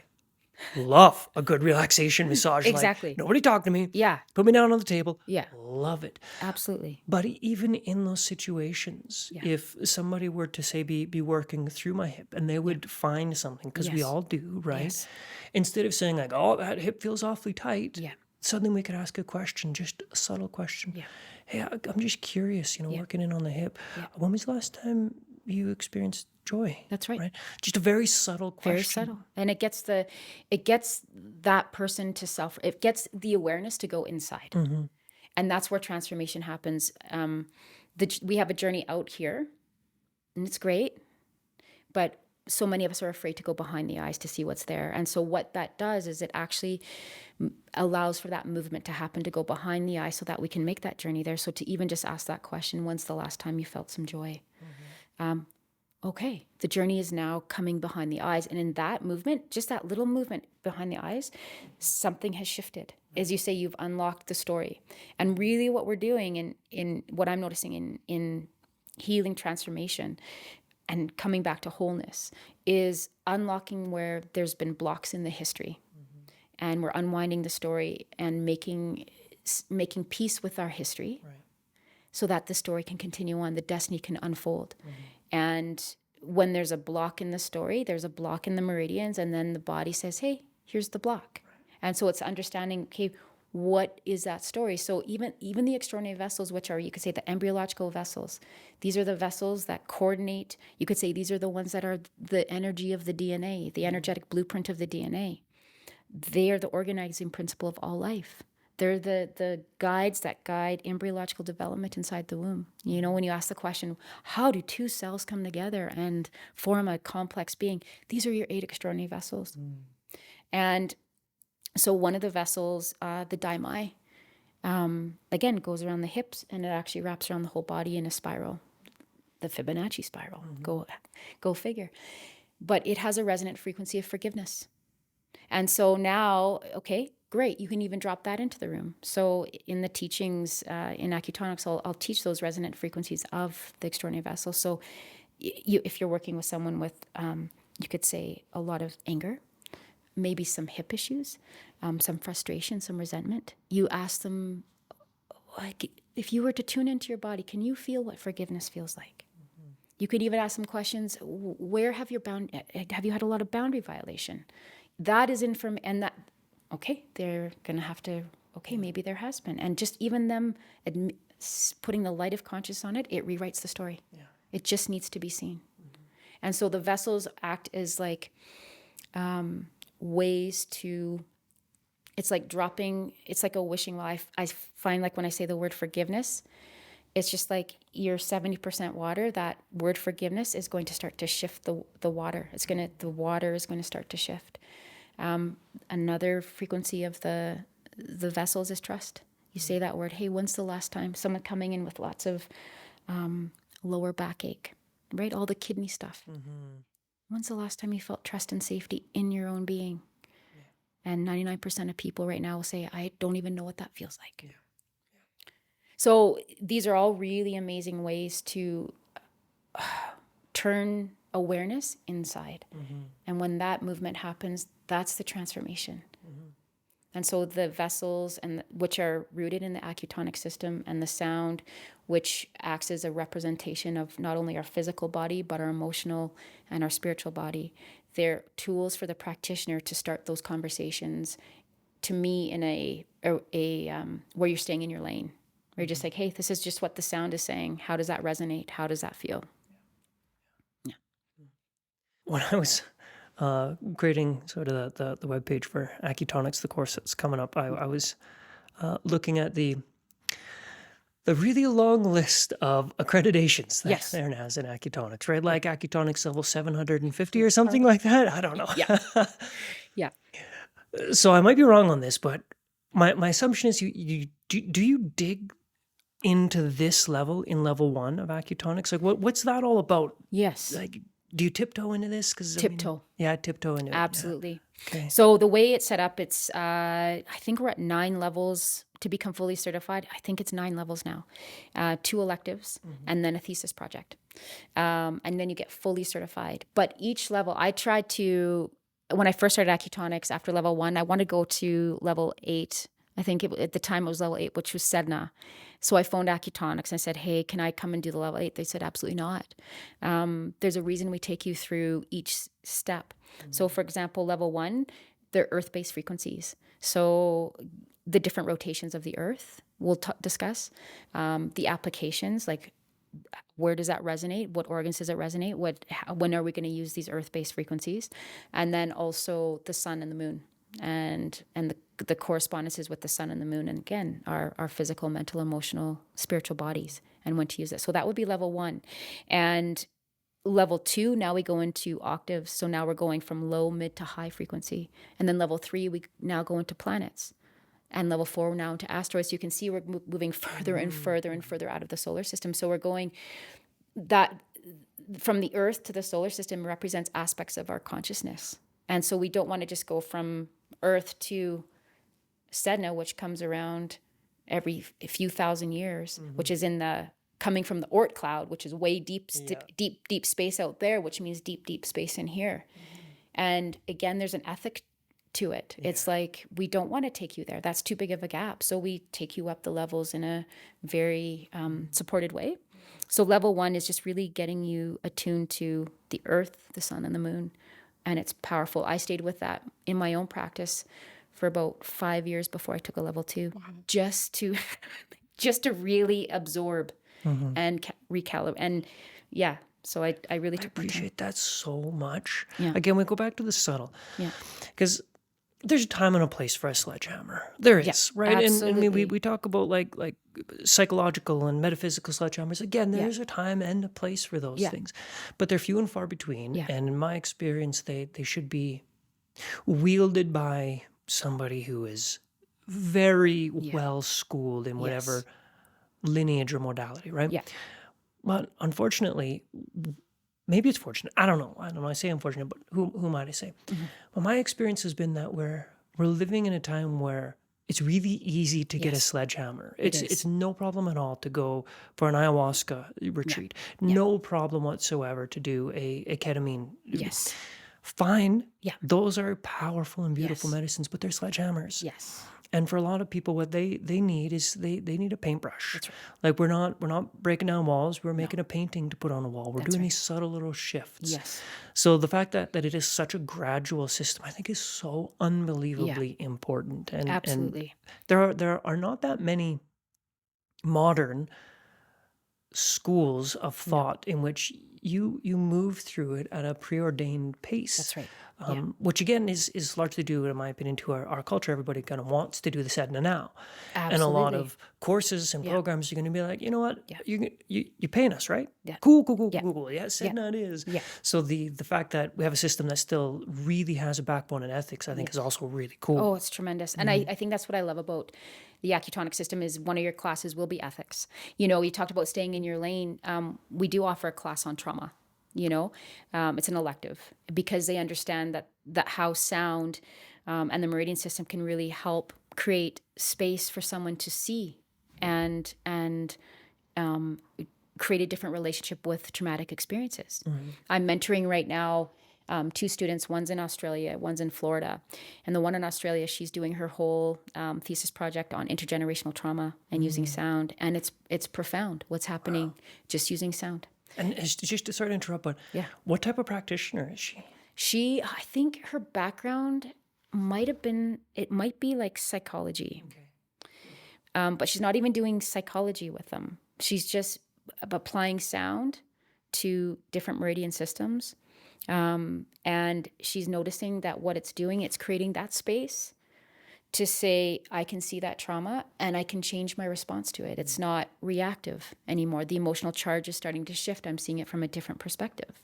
love a good relaxation massage. Exactly. Like, nobody talk to me. Yeah. Put me down on the table. Yeah. Love it. Absolutely. But even in those situations, if somebody were to say be working through my hip and they would find something, because we all do, right? Yes. Instead of saying like, oh, that hip feels awfully tight. Yeah. Suddenly we could ask a question, just a subtle question. Yeah. Hey, I'm just curious, working in on the hip. Yeah. When was the last time you experience joy. That's right. Just a very subtle question. Very subtle. And it gets that person to it gets the awareness to go inside. And that's where transformation happens. We have a journey out here, and it's great, but so many of us are afraid to go behind the eyes to see what's there. And so what that does is it actually allows for that movement to happen, to go behind the eyes so that we can make that journey there. So to even just ask that question, when's the last time you felt some joy? Okay, the journey is now coming behind the eyes. And in that movement, just that little movement behind the eyes, something has shifted. As you say, you've unlocked the story. And really what we're doing in what I'm noticing in healing transformation and coming back to wholeness is unlocking where there's been blocks in the history. And we're unwinding the story and making peace with our history so that the story can continue on, the destiny can unfold. And when there's a block in the story, there's a block in the meridians, and then the body says, hey, here's the block. And so it's understanding, okay, what is that story? So even the extraordinary vessels, which are, you could say, the embryological vessels, these are the vessels that coordinate. You could say these are the ones that are the energy of the DNA, the energetic blueprint of the DNA. They are the organizing principle of all life. They're the guides that guide embryological development inside the womb. You know, when you ask the question, how do two cells come together and form a complex being? These are your 8 extraordinary vessels. And so one of the vessels, the daimai, again, goes around the hips, and it actually wraps around the whole body in a spiral, the Fibonacci spiral. Go figure. But it has a resonant frequency of forgiveness. And so now, okay, great, you can even drop that into the room. So in the teachings in Acutonics, I'll teach those resonant frequencies of the extraordinary vessel. So if you're working with someone with, you could say, a lot of anger, maybe some hip issues, some frustration, some resentment, you ask them, like, if you were to tune into your body, can you feel what forgiveness feels like? You could even ask them questions, where have you had a lot of boundary violation? That is and that, okay, they're going to have to, okay, maybe there has been. And just even them putting the light of conscious on it, it rewrites the story. It just needs to be seen. And so the vessels act as like ways to, it's like dropping, it's like a wishing well. I find like when I say the word forgiveness, it's just like you're 70% water. That word forgiveness is going to start to shift the water. The water is going to start to shift. Another frequency of the vessels is trust. You say that word, hey, when's the last time someone coming in with lots of lower backache, right? All the kidney stuff. When's the last time you felt trust and safety in your own being? And 99% of people right now will say, I don't even know what that feels like. So these are all really amazing ways to turn awareness inside. And when that movement happens, that's the transformation. And so the vessels, which are rooted in the Acutonic system, and the sound, which acts as a representation of not only our physical body, but our emotional and our spiritual body, they're tools for the practitioner to start those conversations, to me, in a where you're staying in your lane. Where you're just like, hey, this is just what the sound is saying. How does that resonate? How does that feel? When I was creating sort of the webpage for Acutonics, the course that's coming up, I was looking at the really long list of accreditations that Erin has in Acutonics, right? Like Acutonics level 750 or something like that. I don't know. Yeah. So I might be wrong on this, but my assumption is do you dig into this level in level 1 of Acutonics? Like what's that all about? Yes. Like, do you tiptoe into this? Tiptoe. Tiptoe into it. Absolutely. Yeah. Okay. So the way it's set up, it's I think we're at 9 levels to become fully certified. I think it's 9 levels now, 2 electives, and then a thesis project, and then you get fully certified. But each level, I tried to, when I first started Acutonics after level 1, I wanted to go to level 8. I think at the time it was level 8, which was Sedna. So I phoned Acutonics and I said, hey, can I come and do the level 8? They said, absolutely not. There's a reason we take you through each step. So for example, level 1, they're earth-based frequencies. So the different rotations of the earth we'll discuss. The applications, like where does that resonate? What organs does it resonate? When are we going to use these earth-based frequencies? And then also the sun and the moon, and the correspondences with the sun and the moon, and again, our physical, mental, emotional, spiritual bodies, and when to use it. So that would be level 1. And level 2, now we go into octaves. So now we're going from low, mid to high frequency. And then level 3, we now go into planets. And level 4, we're now into asteroids. So you can see we're moving further and further and further out of the solar system. So we're going that from the Earth to the solar system represents aspects of our consciousness. And so we don't want to just go from Earth to Sedna, which comes around every few thousand years, which is coming from the Oort cloud, which is way deep space out there, which means deep space in here. And again, there's an ethic to it. It's like, we don't want to take you there. That's too big of a gap. So we take you up the levels in a very supported way. So level 1 is just really getting you attuned to the earth, the sun, and the moon. And it's powerful. I stayed with that in my own practice for about 5 years before I took a level 2, just to really absorb and recalibrate. And so I really took my time. Appreciate that so much. Yeah. Again, we go back to the subtle. Yeah. Because there's a time and a place for a sledgehammer. There is, right? Absolutely. And I mean, we talk about like psychological and metaphysical sledgehammers. Again, there's a time and a place for those things. But they're few and far between. Yeah. And in my experience, they should be wielded by somebody who is very well schooled in whatever lineage or modality, right? Yeah. But unfortunately, maybe it's fortunate. I don't know. I say unfortunate, but who might I say? But my experience has been that we're living in a time where it's really easy to get a sledgehammer. It's no problem at all to go for an ayahuasca retreat. No problem whatsoever to do a ketamine. Yes. Fine. Yeah. Those are powerful and beautiful medicines, but they're sledgehammers. Yes. And for a lot of people, what they need is they need a paintbrush. That's right. Like we're not breaking down walls. We're making a painting to put on a wall. We're doing these subtle little shifts. Yes. So the fact that it is such a gradual system, I think, is so unbelievably important. And Absolutely. And there are not that many modern schools of thought in which you move through it at a preordained pace. That's right. Which again is largely due, in my opinion, to our culture. Everybody kind of wants to do the Sadhana now. Absolutely. And a lot of courses and programs are going to be like, you know what, you're paying us, right? Yeah. Cool. Yeah, Sadhana it is. Yeah. So the fact that we have a system that still really has a backbone in ethics, I think is also really cool. Oh, it's tremendous. And I think that's what I love about the Acutonic system is one of your classes will be ethics. You know, you talked about staying in your lane. We do offer a class on trauma. You know, it's an elective because they understand that how sound and the meridian system can really help create space for someone to see and create a different relationship with traumatic experiences. I'm mentoring right now 2 students. One's in Australia, one's in Florida. And the one in Australia, she's doing her whole thesis project on intergenerational trauma and using sound. And it's profound what's happening just using sound. And just to sort of interrupt, but what type of practitioner is she? I think her background might be like psychology. Okay. But she's not even doing psychology with them. She's just applying sound to different meridian systems. And she's noticing that what it's doing, it's creating that space to say, I can see that trauma and I can change my response to it. It's not reactive anymore. The emotional charge is starting to shift. I'm seeing it from a different perspective.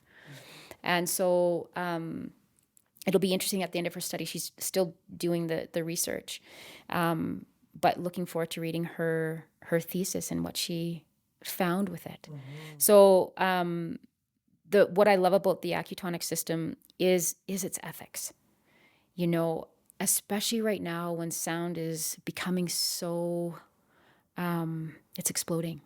And so it'll be interesting at the end of her study. She's still doing the research, but looking forward to reading her thesis and what she found with it. So what I love about the Acutonic system is its ethics. You know, especially right now when sound is becoming so, it's exploding.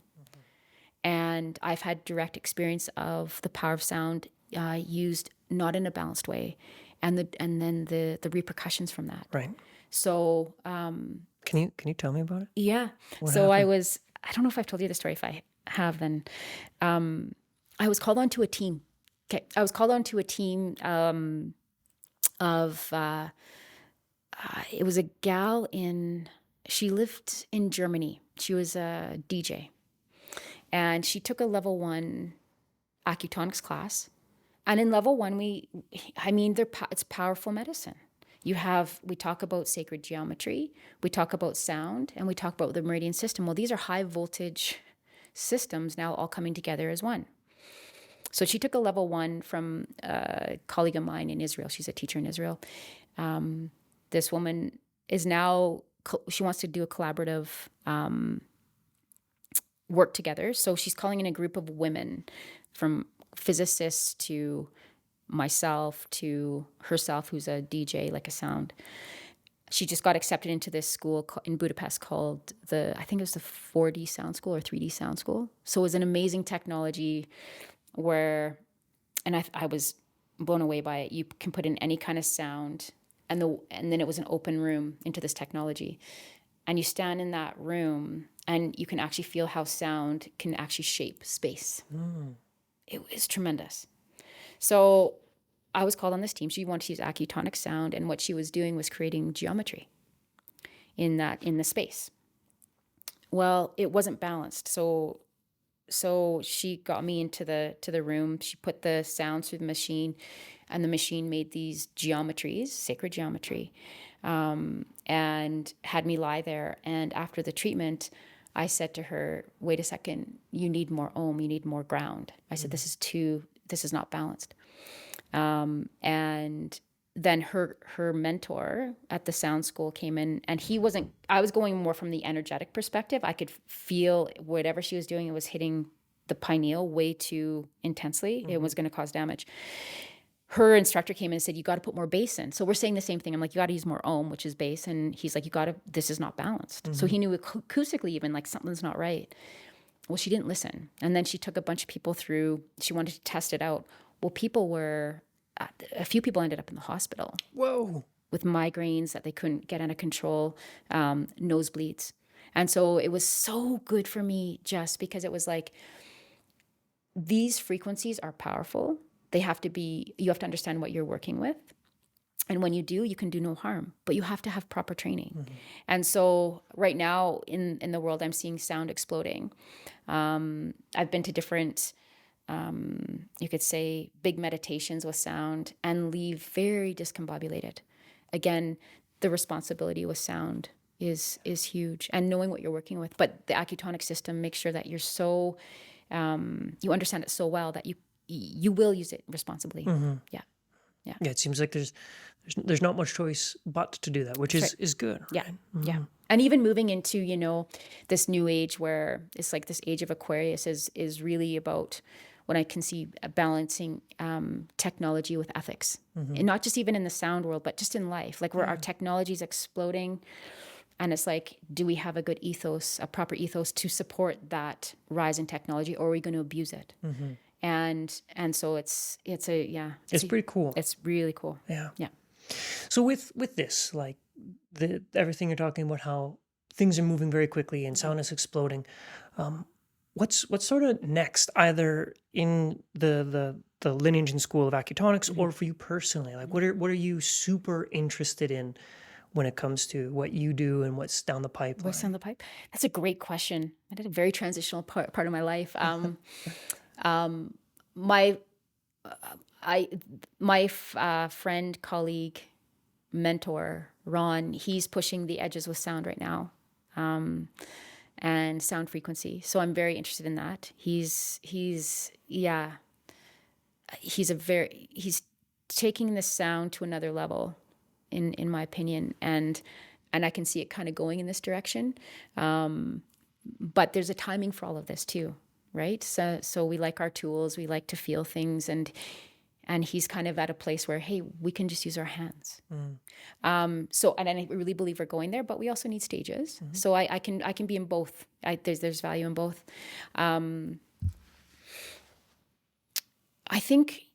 And I've had direct experience of the power of sound used not in a balanced way, and then the repercussions from that. Right. So can you tell me about it? Yeah. What so happened? I don't know if I've told you the story. If I have, then I was called onto a team. Okay, I was called onto a team of. It was a gal she lived in Germany. She was a DJ. And she took a level 1 Acutonics class. And in level 1, it's powerful medicine. We talk about sacred geometry, we talk about sound, and we talk about the meridian system. Well, these are high voltage systems now all coming together as one. So she took a level 1 from a colleague of mine in Israel. She's a teacher in Israel. This woman is now, she wants to do a collaborative work together. So she's calling in a group of women, from physicists to myself to herself, who's a DJ, like a sound. She just got accepted into this school in Budapest called I think it was the 4D Sound School or 3D Sound School. So it was an amazing technology where, and I was blown away by it. You can put in any kind of sound, and then it was an open room into this technology. And you stand in that room and you can actually feel how sound can actually shape space. It was tremendous. So I was called on this team. She wanted to use Acutonic sound, and what she was doing was creating geometry in the space. Well, it wasn't balanced. So she got me into the room. She put the sounds through the machine, and the machine made these geometries, sacred geometry, and had me lie there. And after the treatment, I said to her, wait a second, you need more Om, you need more ground. I said, this is not balanced. And then her mentor at the sound school came in, and I was going more from the energetic perspective. I could feel whatever she was doing, it was hitting the pineal way too intensely. It was going to cause damage. Her instructor came in and said, you got to put more bass in. So we're saying the same thing. I'm like, you got to use more Om, which is bass. And he's like, this is not balanced. So he knew acoustically even, like, something's not right. Well, she didn't listen. And then she took a bunch of people through, she wanted to test it out. Well, a few people ended up in the hospital. Whoa. With migraines that they couldn't get under control, nosebleeds. And so it was so good for me, just because it was like, these frequencies are powerful. You have to understand what you're working with. And when you do, you can do no harm, but you have to have proper training. And so right now in the world, I'm seeing sound exploding. I've been to different, you could say, big meditations with sound, and leave very discombobulated. Again, the responsibility with sound is huge, and knowing what you're working with. But the Acutonic system makes sure that you're so, you understand it so well that you will use it responsibly. Yeah. It seems like there's not much choice but to do that, which is good. Yeah. Right? Yeah. And even moving into, this new age where it's like this age of Aquarius is really about what I can see balancing technology with ethics. And not just even in the sound world, but just in life, like where our technology is exploding. And it's like, do we have a good ethos, a proper ethos to support that rise in technology, or are we going to abuse it? And so it's pretty cool. It's really cool. Yeah. Yeah. So with this, like everything you're talking about, how things are moving very quickly and sound is exploding, what's sort of next, either in the lineage and school of Acutonics or for you personally? Like what are you super interested in when it comes to what you do and what's down the pipeline? What's down the pipe? That's a great question. I did a very transitional part of my life. My friend, colleague, mentor, Ron, he's pushing the edges with sound right now, and sound frequency. So I'm very interested in that. He's taking the sound to another level, in my opinion, and I can see it kind of going in this direction. But there's a timing for all of this too. Right. So we like our tools, we like to feel things, and he's kind of at a place where, hey, we can just use our hands. So, and I really believe we're going there, but we also need stages. So I can be in both. There's value in both. I think,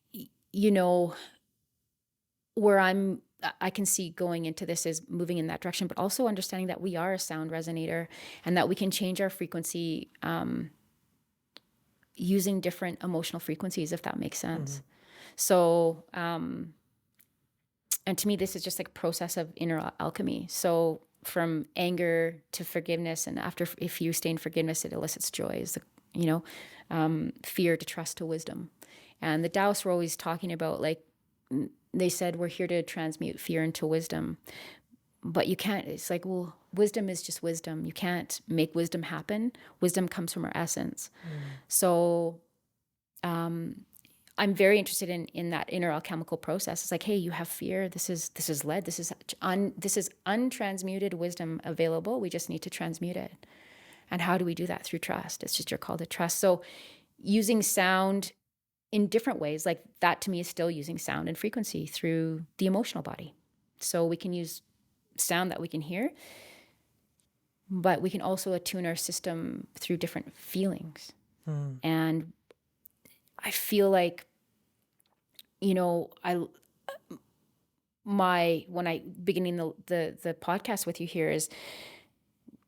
where I can see going into this is moving in that direction, but also understanding that we are a sound resonator, and that we can change our frequency, using different emotional frequencies, if that makes sense. So, and to me, this is just like a process of inner alchemy. So from anger to forgiveness, and if you stay in forgiveness, it elicits joy, is fear to trust to wisdom. And the Daoists were always talking about, like, they said, we're here to transmute fear into wisdom. But you can't, it's like, well, wisdom is just wisdom. You can't make wisdom happen. Wisdom comes from our essence. So I'm very interested in that inner alchemical process. It's like, hey, you have fear. This is lead. This is untransmuted wisdom available. We just need to transmute it. And how do we do that? Through trust. It's just your call to trust. So using sound in different ways, like that to me is still using sound and frequency through the emotional body. So we can use sound that we can hear, but we can also attune our system through different feelings. And I feel like, when I beginning the podcast with you here is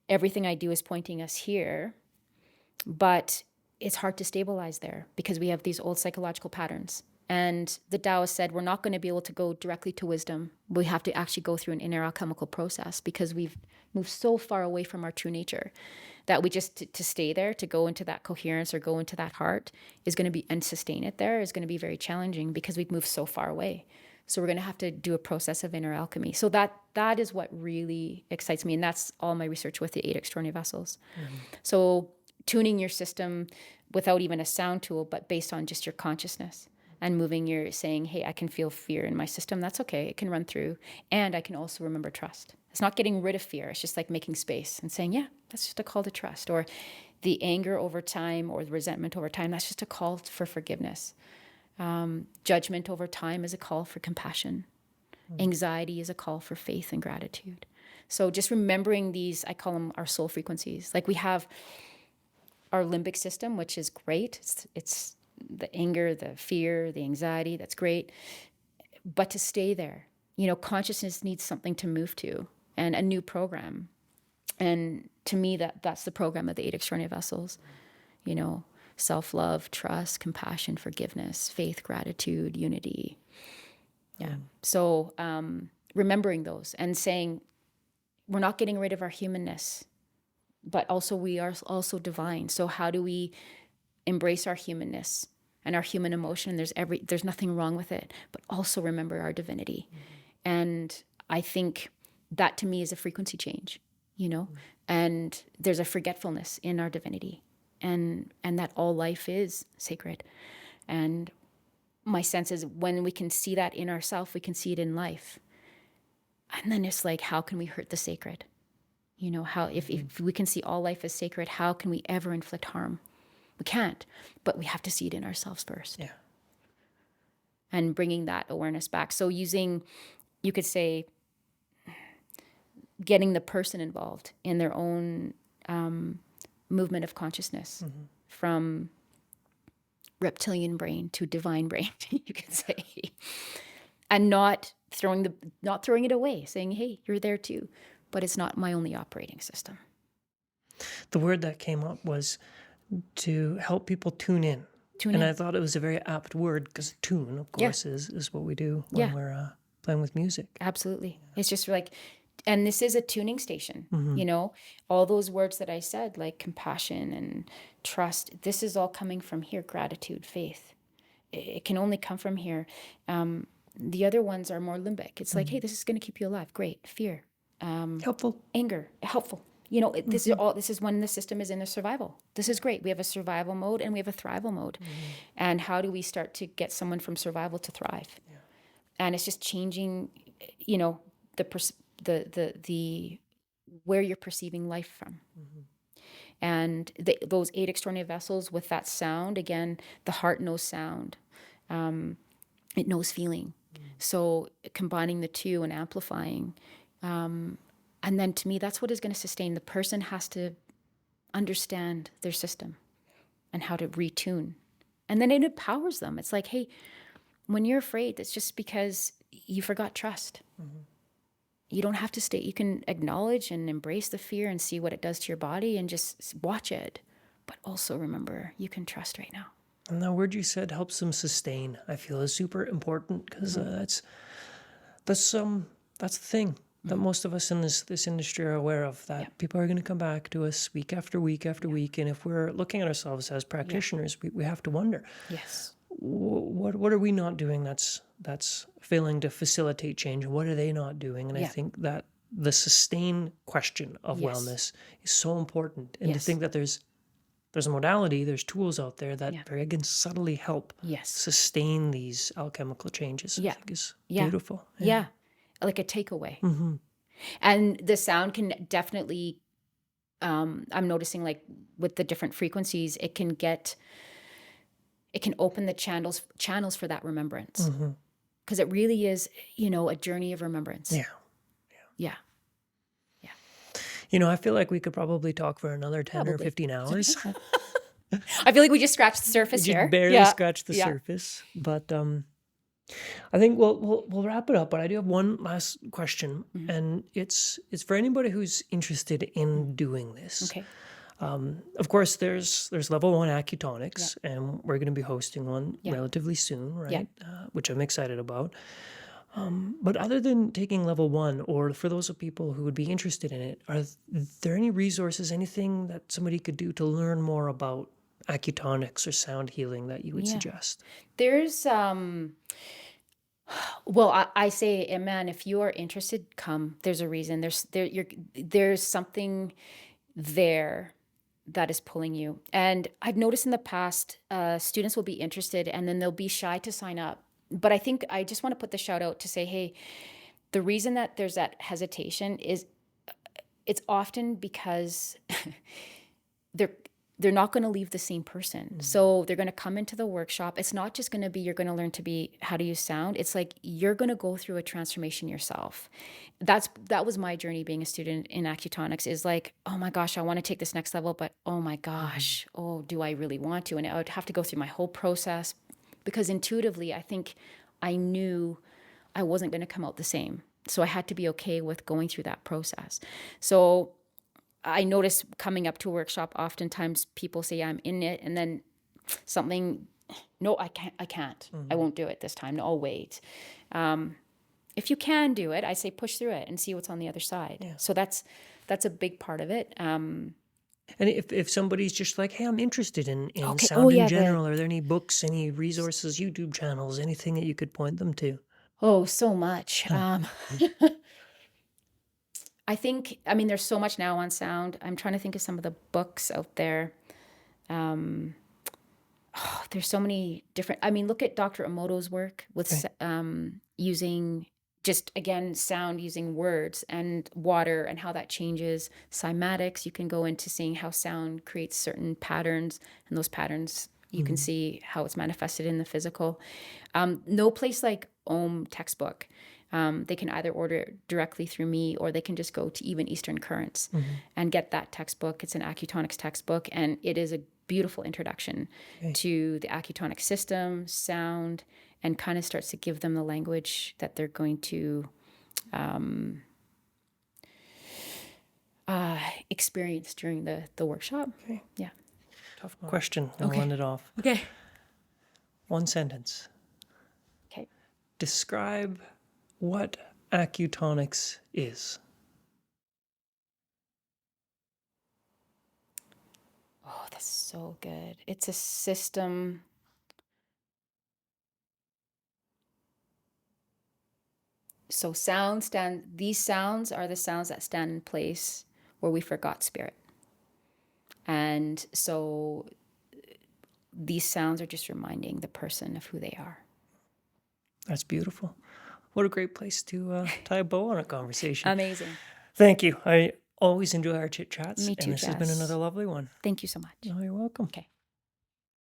everything I do is pointing us here, but it's hard to stabilize there because we have these old psychological patterns. And the Taoist said, we're not going to be able to go directly to wisdom. We have to actually go through an inner alchemical process because we've moved so far away from our true nature that we just, to stay there, to go into that coherence or go into that heart is going to be, and sustain it there is going to be very challenging because we've moved so far away. So we're going to have to do a process of inner alchemy. So that is what really excites me. And that's all my research with the 8 extraordinary vessels. So tuning your system without even a sound tool, but based on just your consciousness and moving your saying, hey, I can feel fear in my system. That's okay. It can run through. And I can also remember trust. It's not getting rid of fear. It's just like making space and saying, yeah, that's just a call to trust. Or the anger over time or the resentment over time, that's just a call for forgiveness. Judgment over time is a call for compassion. Anxiety is a call for faith and gratitude. So just remembering these, I call them our soul frequencies. Like we have our limbic system, which is great. It's the anger, the fear, the anxiety, that's great. But to stay there, consciousness needs something to move to and a new program. And to me, that's the program of the 8 extraordinary vessels, self-love, trust, compassion, forgiveness, faith, gratitude, unity. Yeah. So remembering those and saying, we're not getting rid of our humanness, but also we are also divine. So how do we embrace our humanness and our human emotion? There's nothing wrong with it, but also remember our divinity. And I think that to me is a frequency change, and there's a forgetfulness in our divinity and that all life is sacred. And my sense is when we can see that in ourselves, we can see it in life. And then it's like, how can we hurt the sacred? How, if we can see all life as sacred, how can we ever inflict harm? We can't, but we have to see it in ourselves first. Yeah. And bringing that awareness back. So you could say, getting the person involved in their own movement of consciousness from reptilian brain to divine brain, you could say, and not throwing it away, saying, hey, you're there too, but it's not my only operating system. The word that came up was to help people tune in. I thought it was a very apt word because tune, of course, is what we do when we're playing with music. Absolutely. It's just like, and this is a tuning station, all those words that I said, like compassion and trust, this is all coming from here. Gratitude, faith. It can only come from here. The other ones are more limbic. It's like, hey, this is going to keep you alive. Great. Fear. Helpful. Anger. Helpful. This is when the system is in a survival. This is great. We have a survival mode and we have a thrival mode. And how do we start to get someone from survival to thrive? Yeah. And it's just changing, the where you're perceiving life from. And those 8 extraordinary vessels with that sound, again, the heart knows sound. It knows feeling. So combining the two and amplifying. And then to me, that's what is going to sustain. The person has to understand their system and how to retune. And then it empowers them. It's like, hey, when you're afraid, it's just because you forgot trust. You don't have to stay. You can acknowledge and embrace the fear and see what it does to your body and just watch it. But also remember, you can trust right now. And that word you said, helps them sustain, I feel is super important because that's the thing. that most of us in this industry are aware of, that people are going to come back to us week after week after week. And if we're looking at ourselves as practitioners, we have to wonder, Yes. what are we not doing that's failing to facilitate change? What are they not doing? And I think that the sustained question of wellness is so important. And to think that there's a modality, there's tools out there that very, again, subtly help sustain these alchemical changes, I think is beautiful. Yeah. Like a takeaway. And the sound can definitely, I'm noticing, like with the different frequencies, it can open the channels for that remembrance. Because it really is, a journey of remembrance. Yeah. I feel like we could probably talk for another 10 or 15 hours. I feel like we just scratched the surface here. Just barely scratched the surface. But I think we'll wrap it up. But I do have one last question, and it's for anybody who's interested in doing this. Okay. Of course, there's level 1 Acutonics, and we're going to be hosting one relatively soon, right? Which I'm excited about. But other than taking level 1, or for those of people who would be interested in it, are there any resources, anything that somebody could do to learn more about Acutonics or sound healing that you would suggest? There's, I say, man, if you are interested, come. There's a reason. There's something there that is pulling you. And I've noticed in the past, students will be interested and then they'll be shy to sign up. But I think I just want to put the shout out to say, hey, the reason that there's that hesitation is it's often because they're not going to leave the same person. So they're going to come into the workshop. It's not just going to be you're going to learn to be how to use sound. It's like you're going to go through a transformation yourself. That was my journey being a student in Acutonics, is like, oh my gosh, I want to take this next level, but oh my gosh, do I really want to? And I would have to go through my whole process, because intuitively I think I knew I wasn't going to come out the same. So I had to be okay with going through that process. So I notice coming up to a workshop, oftentimes people say, I'm in it. And then something, no, I can't. I won't do it this time. No, I'll wait. If you can do it, I say push through it and see what's on the other side. Yeah. So that's a big part of it. And if somebody's just like, hey, I'm interested in sound in general, are there any books, any resources, YouTube channels, anything that you could point them to? Oh, so much. I think, there's so much now on sound. I'm trying to think of some of the books out there. There's so many different, look at Dr. Emoto's work with using just, again, sound, using words and water and how that changes. Cymatics, you can go into seeing how sound creates certain patterns, and those patterns, you can see how it's manifested in the physical. No place like Om textbook. They can either order it directly through me, or they can just go to even Eastern Currents and get that textbook. It's an Acutonics textbook, and it is a beautiful introduction to the Acutonic system, sound, and kind of starts to give them the language that they're going to experience during the workshop. Okay. Yeah. Tough question. I'll end it off. Okay. One sentence. Okay. Describe what Acutonics is. Oh, that's so good. It's a system. So these sounds are the sounds that stand in place where we forgot spirit. And so these sounds are just reminding the person of who they are. That's beautiful. What a great place to tie a bow on a conversation. Amazing. Thank you. I always enjoy our chit chats. Me too, and this has been another lovely one. Thank you so much. Oh, you're welcome. Okay.